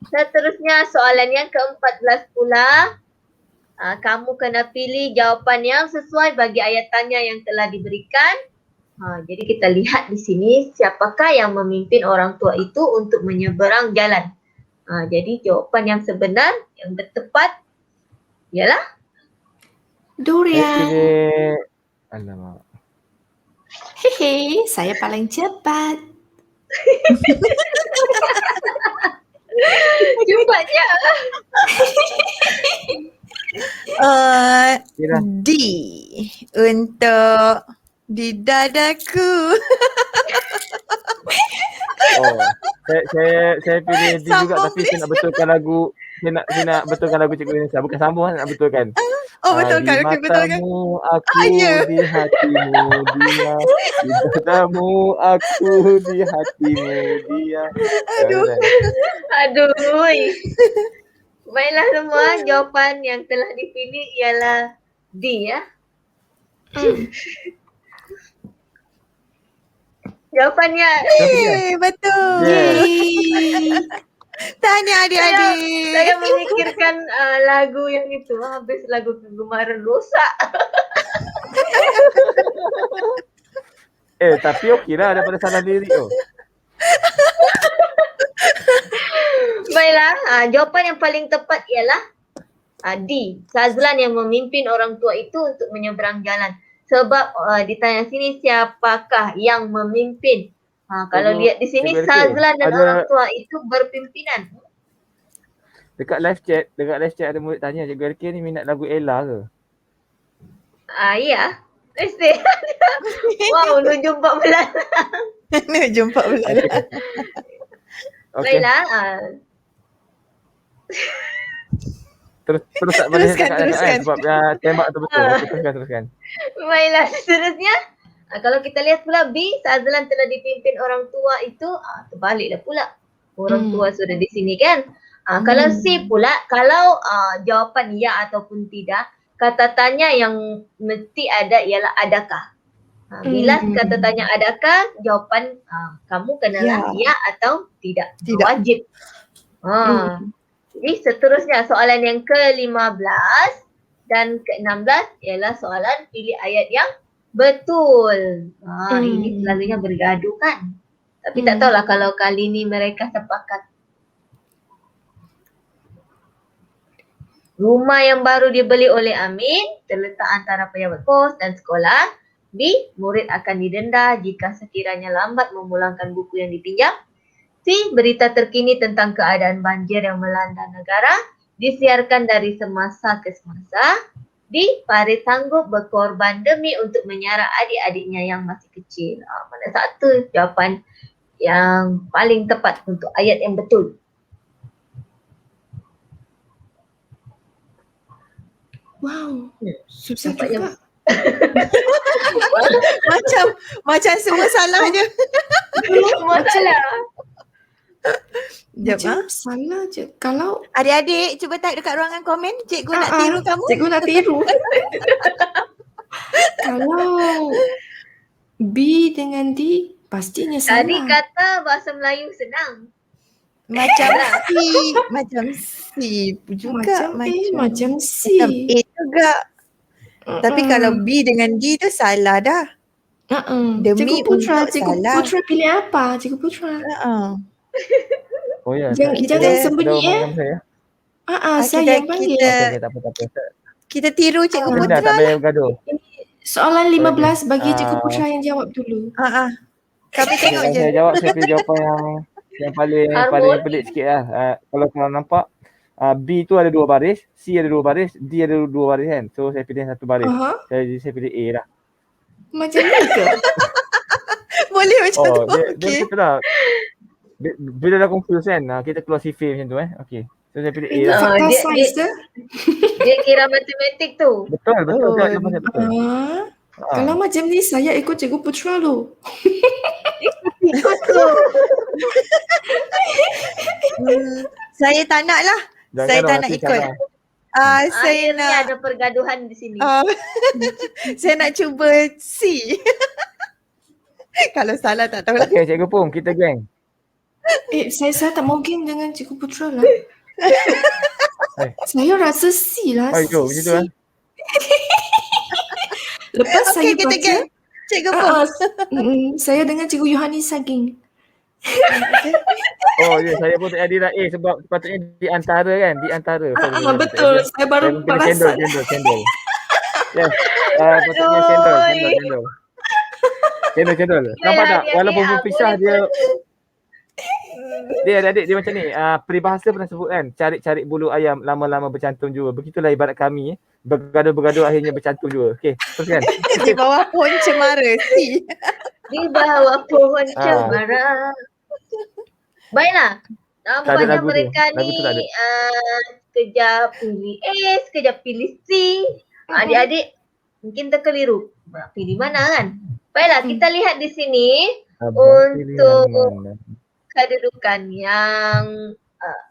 Seterusnya soalan yang ke-14 pula. Kamu kena pilih jawapan yang sesuai bagi ayat tanya yang telah diberikan. Jadi kita lihat di sini siapakah yang memimpin orang tua itu untuk menyeberang jalan. Jadi jawapan yang sebenar, yang bertepat ialah Saya Durian. pilih alamak. Hehe, saya paling cepat. cepatnya. Kira. D untuk di dadaku. Oh, saya pilih D juga Sambung, tapi saya nak betulkan lagu. Saya nak betulkan lagu Cikgu Indonesia. Bukan sambung, nak betulkan. Oh betul kan? Di Okey, betul kan? matamu aku, ya. di hatimu dia. Di matamu aku, di hatimu dia. Aduh. Aduh. Baiklah semua, jawapan yang telah dipilih ialah D ya. Jawapannya Betul. Yeah. Tahniah adik-adik. saya memikirkan lagu yang itu, habis lagu kegemaran rosak. Tapi okey lah daripada salah lirik tu. Baiklah, jawapan yang paling tepat ialah D. Sazlan yang memimpin orang tua itu untuk menyeberang jalan. Sebab ditanya sini siapakah yang memimpin. Kalau lihat di sini Cikgu Sazlan dan ada- orang tua itu berpimpinan. Dekat live chat ada murid tanya Cikgu RK ni minat lagu Ella ke? Ya. Mesti. Wow, lu jumpa belas. Nak jumpa pula. Okey. Okey. Baiklah. Terus tak boleh Teruskan, cakap teruskan. sebab tembak tu betul. Okey, teruskan. Baiklah, seterusnya. Kalau kita lihat pula B, Sazlan telah dipimpin orang tua itu, terbaliklah pula. Orang tua sudah di sini kan. Kalau C pula, kalau jawapan ya ataupun tidak, kata tanya yang mesti ada ialah adakah. Bila kata tanya adakah, jawapan kamu kenalah ya atau tidak. Tidak. Wajib. Jadi seterusnya soalan yang ke-15 dan ke-16 ialah soalan pilih ayat yang betul. Ini selalunya bergaduh kan. Tapi tak tahulah kalau kali ni mereka sepakat. Rumah yang baru dibeli oleh Amin terletak antara pejabat pos dan sekolah. B. Murid akan didenda jika sekiranya lambat memulangkan buku yang dipinjam. C. Berita terkini tentang keadaan banjir yang melanda negara disiarkan dari semasa ke semasa. D. Farid sanggup berkorban demi untuk menyara adik-adiknya yang masih kecil. Mana satu jawapan yang paling tepat untuk ayat yang betul? Wow, susah Nampaknya- juga. Macam semua salah je. Semua salah. Sekejap, Macam salah je. Kalau Adik-adik cuba type dekat ruangan komen. Cikgu nak tiru kamu. cikgu nak tiru. Kalau B dengan D pastinya Tadi salah. kata bahasa Melayu senang. Macam C juga. Macam A, macam C. Macam A juga. Tapi kalau B dengan D tu salah dah. Demi Cikgu Putra, untuk Cikgu salah. Putra pilih apa? Cikgu Putra. Oh ya. Jangan sembunyi Saya. saya yang panggil. Okey, tak apa. Kita tiru Cikgu Benda Putra tak lah. payah bergaduh. Soalan 15 bagi Ah. Cikgu Putra yang jawab dulu. Kami tengok je. Saya jawab, saya pilih jawapan yang paling Harmoni. pelik sikit lah. Kalau korang nampak B tu ada 2 baris, C ada 2 baris, D ada 2 baris kan. So saya pilih 1 baris. Saya pilih A lah. Macam ni ke? Boleh macam tu. Dia Okey. kita dah bila dah confuse kan, kita keluar sifir macam tu Okey. So saya pilih A Ini lah. fakta dia- sains ke? Dia kira matematik tu. Betul. Jawapan saya betul. Kalau macam ni saya ikut Cikgu Putra lu. Saya tak nak lah. Jangan Saya tak lah, nak nanti ikut. salah. Saya Akhirnya nak ada pergaduhan di sini. saya nak cuba C. Kalau salah tak tahulah. Okey, Cikgu Pung, kita geng. Saya tak mau game dengan Cikgu Putra lah. Saya rasa C lah. Ayo, C. macam tu lah. Lepas saya Okey, kita baca, gang. Cikgu Pung. saya dengan Cikgu Yohani Saging. Oh ya, saya pun tak jadi lah A sebab sepatutnya di antara kan, di antara. Sorry, Betul. Saya baru Saya pilih perasan. cendol. Yes. Patutnya cendol. Cendol. Nampak tak? adik-adik, Walaupun berpisah boleh dia adik-adik dia macam ni. Peribahasa pernah sebut kan, cari bulu ayam lama-lama bercantum juga. Begitulah ibarat kami bergaduh-bergaduh akhirnya bercantum juga. Okey, teruskan. Di bawah pohon cemara C. Di bawah pohon cemara. Baiklah. Tak ada Nampaknya lagu tu. mereka Lagu ni tu tak ada. sekejap pilih A, sekejap pilih C. Adik-adik mungkin terkeliru. Nak pilih mana kan? Baiklah, kita lihat di sini untuk kedudukan yang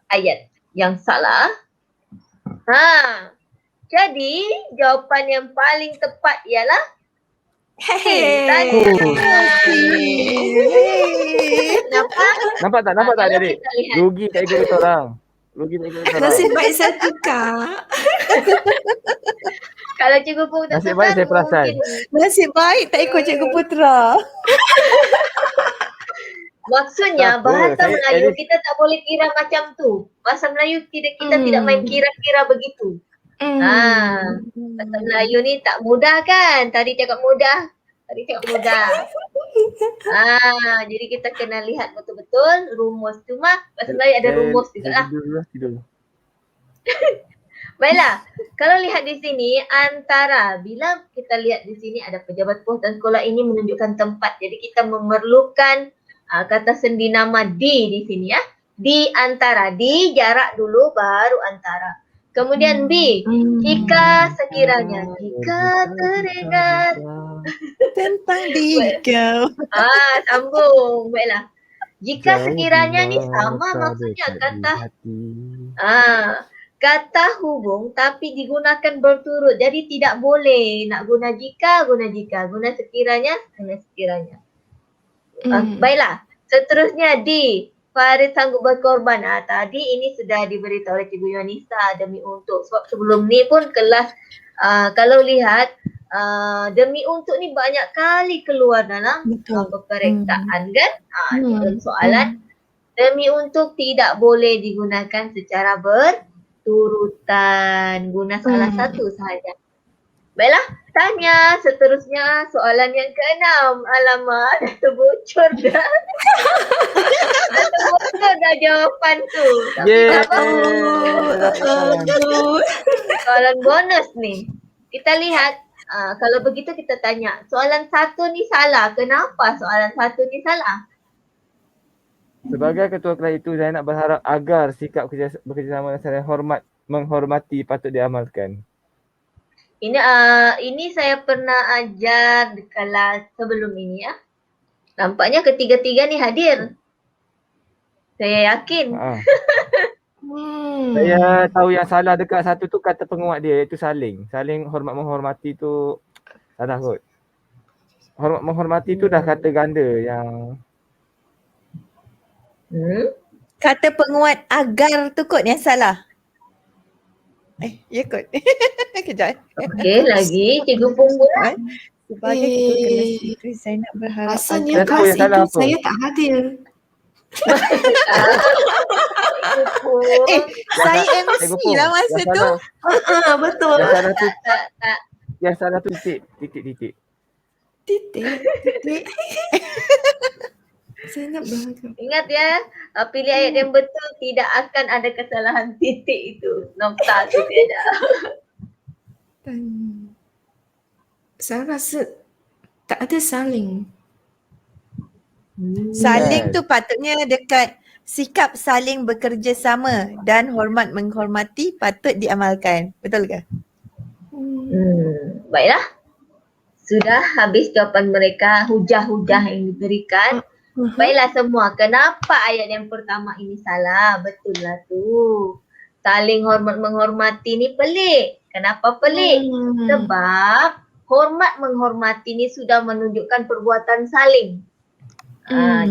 ayat yang salah. Jadi jawapan yang paling tepat ialah Nampak tak Kalau adik-adik? kita lihat, Rugi tak ikut kita orang. Nasib baik saya tukar. kalau Cikgu Pung tak Nasib baik saya perasan. Nasib baik tak ikut Cikgu Putra. Maksudnya Tak apa, bahasa saya Melayu edit. kita tak boleh kira macam tu. Bahasa Melayu kita tidak main kira-kira begitu. Bahasa Melayu ni tak mudah kan? Tadi cakap mudah. Jadi kita kena lihat betul-betul rumus. Cuma bahasa Melayu ada rumus juga lah. Tidur. Baiklah, kalau lihat di sini antara bila kita lihat di sini ada pejabat pos dan sekolah ini menunjukkan tempat. Jadi kita memerlukan kata sendi nama di sini ya. Di antara, di jarak dulu baru antara. Kemudian B, jika sekiranya, jika teringat. Tentang diri kau. Sambung. Baiklah. Jika sekiranya ni sama maksudnya kata kata hubung tapi digunakan berturut. Jadi tidak boleh nak guna jika, guna jika. Guna sekiranya, guna sekiranya. Baiklah. Seterusnya D. Farid sanggup berkorban. Tadi ini sudah diberitahu oleh Cikgu Yunisa demi untuk. Sebab sebelum ni pun kelas kalau lihat demi untuk ni banyak kali keluar dalam perektaan kan. Dalam soalan. Demi untuk tidak boleh digunakan secara berturutan. Guna salah satu sahaja. Baiklah, tanya seterusnya soalan yang ke-6. Alamak, dah terbocor dah. Dah terbocor dah jawapan tu. Tapi tak apa. Soalan bonus ni. Kita lihat, kalau begitu kita tanya. Soalan 1 ni salah. Kenapa soalan 1 ni salah? Sebagai ketua kelas itu, saya nak berharap agar sikap bekerjasama dan saling menghormati patut diamalkan. Ini saya pernah ajar di kelas sebelum ini ya. Nampaknya ketiga-tiga ni hadir. Saya yakin. Saya tahu yang salah dekat satu tu kata penguat dia iaitu saling. Saling hormat menghormati tu salah kot. Hormat menghormati tu dah kata ganda yang Kata penguat agar tu kot yang salah. Ya kot. Kejap. Okey, lagi Cikgu Pung pula. Sebagai ketua kelas itu saya nak berharap Rasanya Yang kelas salah itu apa? saya tak hadir. Cikgu Pung. saya Cikgu MC Pung, lah masa yang tu. salah- Betul. Yang salah tu Tak. yang salah tu titik. Titik. Saya nak berharap. Ingat ya, pilih ayat yang betul, tidak akan ada kesalahan titik itu. Nokta tu tiada. Dan saya rasa tak ada saling. Saling tu patutnya dekat sikap saling bekerja sama dan hormat menghormati patut diamalkan. Betul ke? Baiklah. Sudah habis jawapan mereka, hujah-hujah yang diberikan. Baiklah semua, kenapa ayat yang pertama ini salah? Betul lah tu. Saling hormat menghormati ni pelik. Kenapa pelik? Sebab hormat menghormati ni sudah menunjukkan perbuatan saling.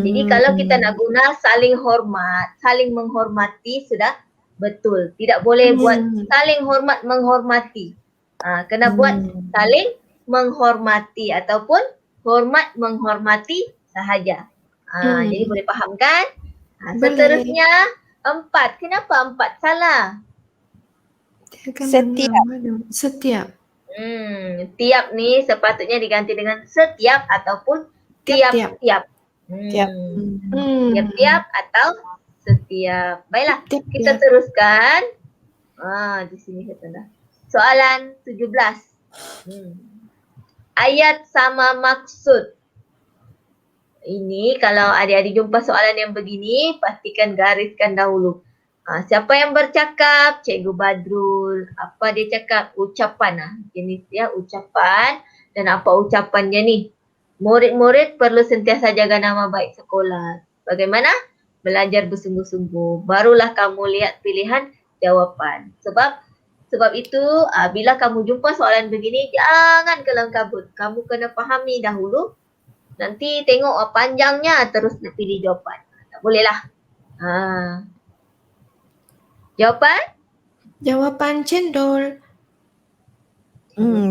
Jadi kalau kita nak guna saling hormat, saling menghormati sudah betul. Tidak boleh buat saling hormat menghormati. Kena buat saling menghormati ataupun hormat menghormati sahaja. Jadi boleh faham kan? Seterusnya 4. Kenapa 4 salah? Setiap. Tiap ni sepatutnya diganti dengan setiap ataupun tiap-tiap. Tiap-tiap atau setiap. Baiklah, kita teruskan. Di sini saya tanda. Soalan 17. Ayat sama maksud. Ini kalau adik-adik jumpa soalan yang begini, pastikan gariskan dahulu. Siapa yang bercakap? Cikgu Badrul. Apa dia cakap? Ucapan. Jenis dia ucapan. Dan apa ucapannya ni? Murid-murid perlu sentiasa jaga nama baik sekolah. Bagaimana? Belajar bersungguh-sungguh. Barulah kamu lihat pilihan jawapan. Sebab itu bila kamu jumpa soalan begini, jangan kelam kabut. Kamu kena fahami dahulu. Nanti tengok panjangnya terus nak pilih jawapan. Tak boleh lah. Jawapan? Jawapan cendol.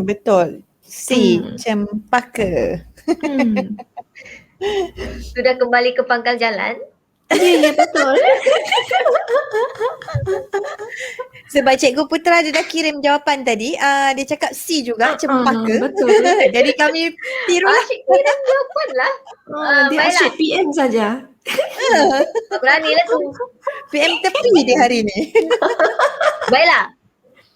Betul. C. Cempaka. Sudah kembali ke pangkal jalan? Ya, betul. Sebab Cikgu Putra dia dah kirim jawapan tadi. Dia cakap C juga, cempaka. Betul. Jadi kami tiru lah. Asyik kirim jawapan lah. Dia asyik PM saja. Berani lah tu. PM tepi dia hari ni. Baiklah.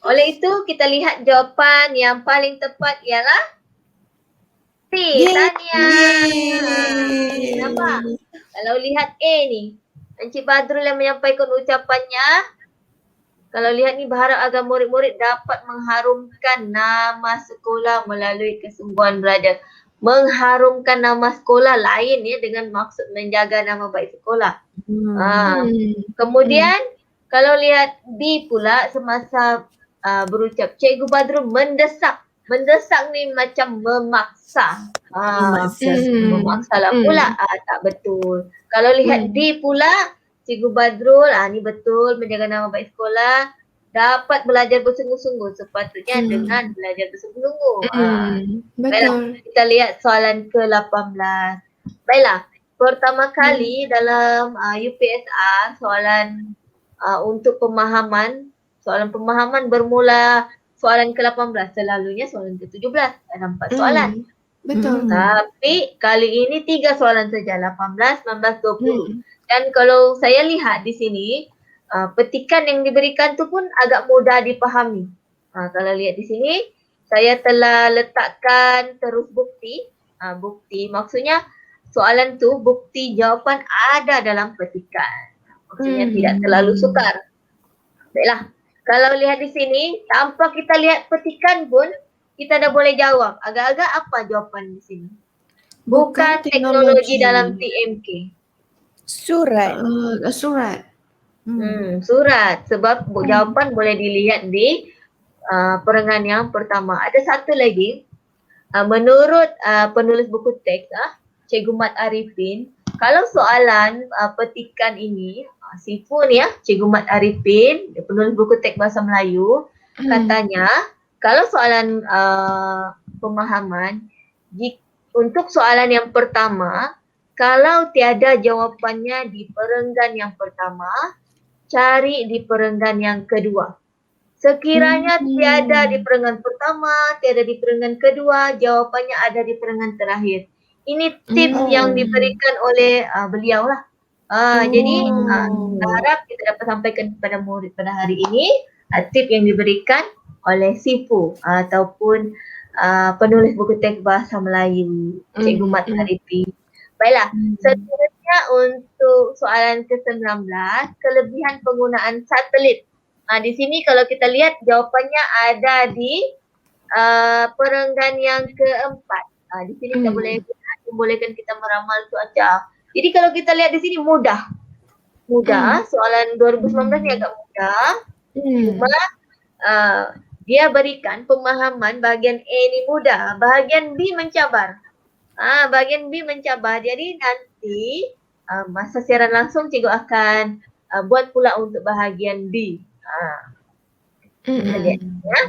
Oleh itu kita lihat jawapan yang paling tepat ialah C, Tania. Nampak? Kalau lihat A ni, Encik Badrul yang menyampaikan ucapannya, kalau lihat ni berharap agar murid-murid dapat mengharumkan nama sekolah melalui kesungguhan belajar. Mengharumkan nama sekolah lain ya dengan maksud menjaga nama baik sekolah. Kemudian kalau lihat B pula semasa berucap, Cikgu Badrul mendesak. Mendesak ni macam memaksa. Memaksa lah pula. Tak betul. Kalau lihat D pula, Cikgu Badrul, ni betul menjaga nama baik sekolah. Dapat belajar bersungguh-sungguh. Sepatutnya dengan belajar bersungguh-sungguh. Baiklah, kita lihat soalan ke-18. Baiklah, pertama kali dalam UPSR soalan untuk pemahaman, soalan pemahaman bermula soalan ke-18. Selalunya soalan ke-17. Ada 4 soalan. Betul. Tapi kali ini 3 soalan saja, 18, 19, 20. Dan kalau saya lihat di sini, petikan yang diberikan tu pun agak mudah dipahami. Kalau lihat di sini, saya telah letakkan terus bukti. Bukti maksudnya soalan tu bukti jawapan ada dalam petikan. Maksudnya tidak terlalu sukar. Baiklah, kalau lihat di sini, tanpa kita lihat petikan pun, kita dah boleh jawab. Agak-agak apa jawapan di sini? Bukan teknologi dalam TMK. Surat. Surat. Surat. Sebab jawapan boleh dilihat di perengan yang pertama. Ada satu lagi. Menurut penulis buku teks, Cikgu Mat Arifin, kalau soalan petikan ini, Sifu ni Cikgu Mat Arifin, penulis buku teks bahasa Melayu, katanya kalau soalan pemahaman, untuk soalan yang pertama, kalau tiada jawapannya di perenggan yang pertama, cari di perenggan yang kedua. Sekiranya tiada di perenggan pertama, tiada di perenggan kedua, jawapannya ada di perenggan terakhir. Ini tips yang diberikan oleh beliau lah. Jadi kita harap kita dapat sampaikan kepada murid pada hari ini tips yang diberikan oleh Sifu ataupun penulis buku teks bahasa Melayu, Cikgu Mat Arifin. Baiklah, seterusnya untuk soalan ke-19, kelebihan penggunaan satelit. Di sini kalau kita lihat jawapannya ada di perenggan yang keempat. Di sini kita boleh membolehkan kita meramal cuaca. Jadi kalau kita lihat di sini mudah. Soalan 2019 ni agak mudah. Cuma dia berikan pemahaman bahagian A ni mudah, bahagian B mencabar. Bahagian B mencabar. Jadi nanti masa siaran langsung cikgu akan buat pula untuk bahagian B. Kita lihat ya.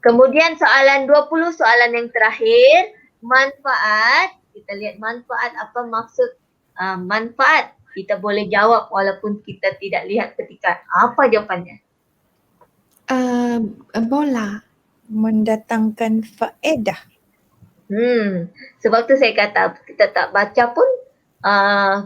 Kemudian soalan 20, soalan yang terakhir, manfaat. Kita lihat manfaat, apa maksud manfaat. Kita boleh jawab walaupun kita tidak lihat petikan. Apa jawapannya? Bola. Mendatangkan faedah. Sebab tu saya kata kita tak baca pun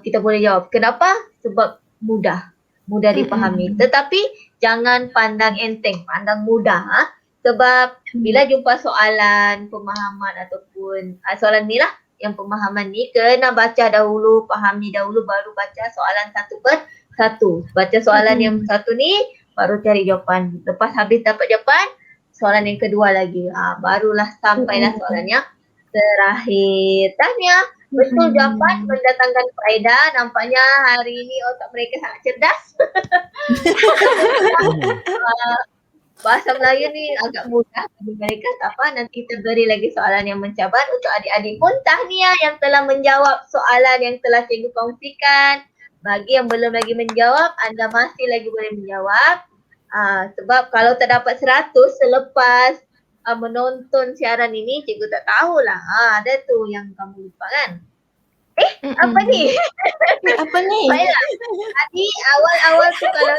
kita boleh jawab. Kenapa? Sebab mudah dipahami. Tetapi jangan pandang enteng, pandang mudah. Sebab bila jumpa soalan pemahaman ataupun soalan ni lah, yang pemahaman ni kena baca dahulu, pahami dahulu baru baca soalan satu per satu. Baca soalan yang satu ni baru cari jawapan. Lepas habis dapat jawapan, soalan yang kedua lagi. Barulah sampailah soalan yang terakhir. Tanya, betul jawapan mendatangkan faedah. Nampaknya hari ini otak mereka sangat cerdas. Bahasa Melayu ni agak mudah bagi mereka. Tak apa, nanti kita beri lagi soalan yang mencabar untuk adik-adik pun. Tahniah yang telah menjawab soalan yang telah cikgu kongsikan. Bagi yang belum lagi menjawab, anda masih lagi boleh menjawab. Sebab kalau tak dapat 100 selepas menonton siaran ini, cikgu tak tahulah. Ada tu yang kamu lupa kan? Apa ni? Apa ni? Baiklah. Tadi awal-awal tu kalau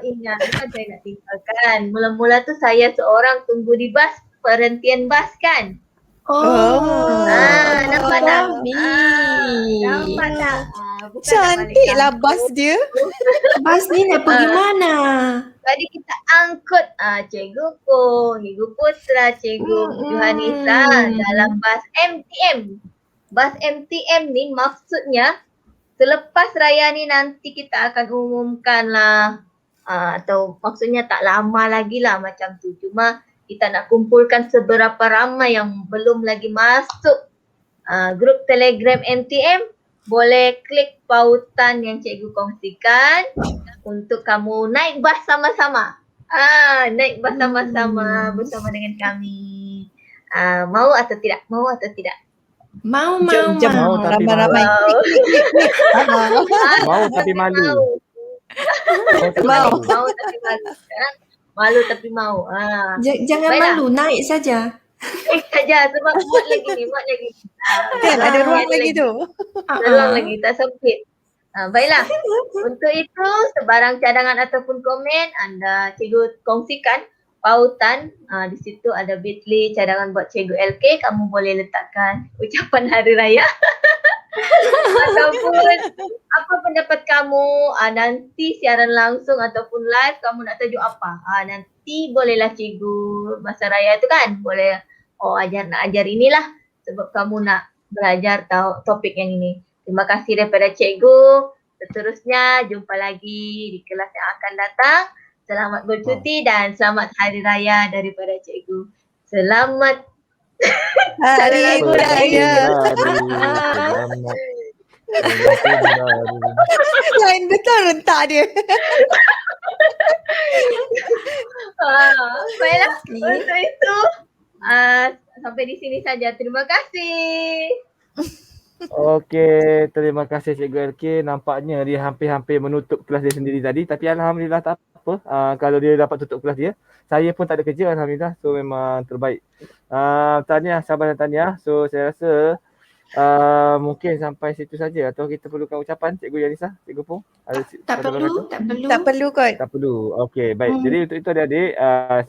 ingat kan saya nak tinggalkan. Mula-mula tu saya seorang tunggu di bas, perhentian bas kan? Nampak tak? Nampak tak? Cantik lah bas dia. Bas ni nak pergi mana? tadi kita angkut Cikgu Ko, Cikgu Putra, Cikgu Johanisa dalam bas MTM. Bas MTM ni maksudnya selepas raya ni nanti kita akan umumkan lah atau maksudnya tak lama lagi lah macam tu. Cuma kita nak kumpulkan seberapa ramai yang belum lagi masuk grup Telegram MTM. Boleh klik pautan yang cikgu kongsikan untuk kamu naik bas sama-sama. Naik bas sama-sama bersama dengan kami. Mau atau tidak? Mau atau tidak? Mau. Mau tapi ramai-ramai. Mau tapi malu. Mau. Mau tapi malu. Malu tapi mau. Jangan Baiklah. malu, naik saja. Saja sebab muat lagi. Kan ada ruang lagi tu. Ada ruang lagi, tak sempit. Baiklah. Untuk itu, sebarang cadangan ataupun komen anda cikgu kongsikan pautan. Di situ ada bit.ly cadangan buat cikgu LK. Kamu boleh letakkan ucapan hari raya. Ataupun apa pendapat kamu nanti siaran langsung ataupun live kamu nak tajuk apa? Nanti bolehlah cikgu masa raya tu kan boleh ajar inilah sebab kamu nak belajar tahu topik yang ini. Terima kasih daripada cikgu. Seterusnya jumpa lagi di kelas yang akan datang. Selamat bercuti dan selamat hari raya daripada cikgu. Selamat Hari Raya. Lain betul rentak dia. Baiklah, untuk itu sampai di sini saja. Terima kasih. Okey, terima kasih Cikgu LK. Nampaknya dia hampir-hampir menutup kelas dia sendiri tadi. Tapi Alhamdulillah tak apa. Kalau dia dapat tutup kelas dia. Saya pun tak ada kerja Alhamdulillah. So memang terbaik. Tahniah, sahabat dan tahniah. So saya rasa mungkin sampai situ saja. Atau kita perlukan ucapan Cikgu Yanisa, Cikgu Pung? Tak perlu. Tak perlu kot. Tak perlu. Okey, baik. Jadi untuk itu adik-adik,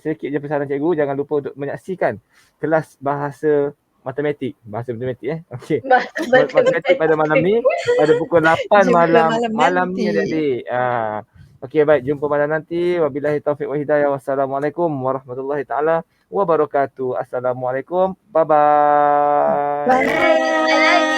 sedikit je pesanan cikgu, jangan lupa untuk menyaksikan kelas bahasa matematik. Okey. Matematik pada malam ni pada pukul 8 malam ni adik-adik. Okey, baik, jumpa malam nanti. Wabillahi taufiq wa hidayah. Wassalamualaikum warahmatullahi taala wabarakatuh. Assalamualaikum. Bye bye. Bye.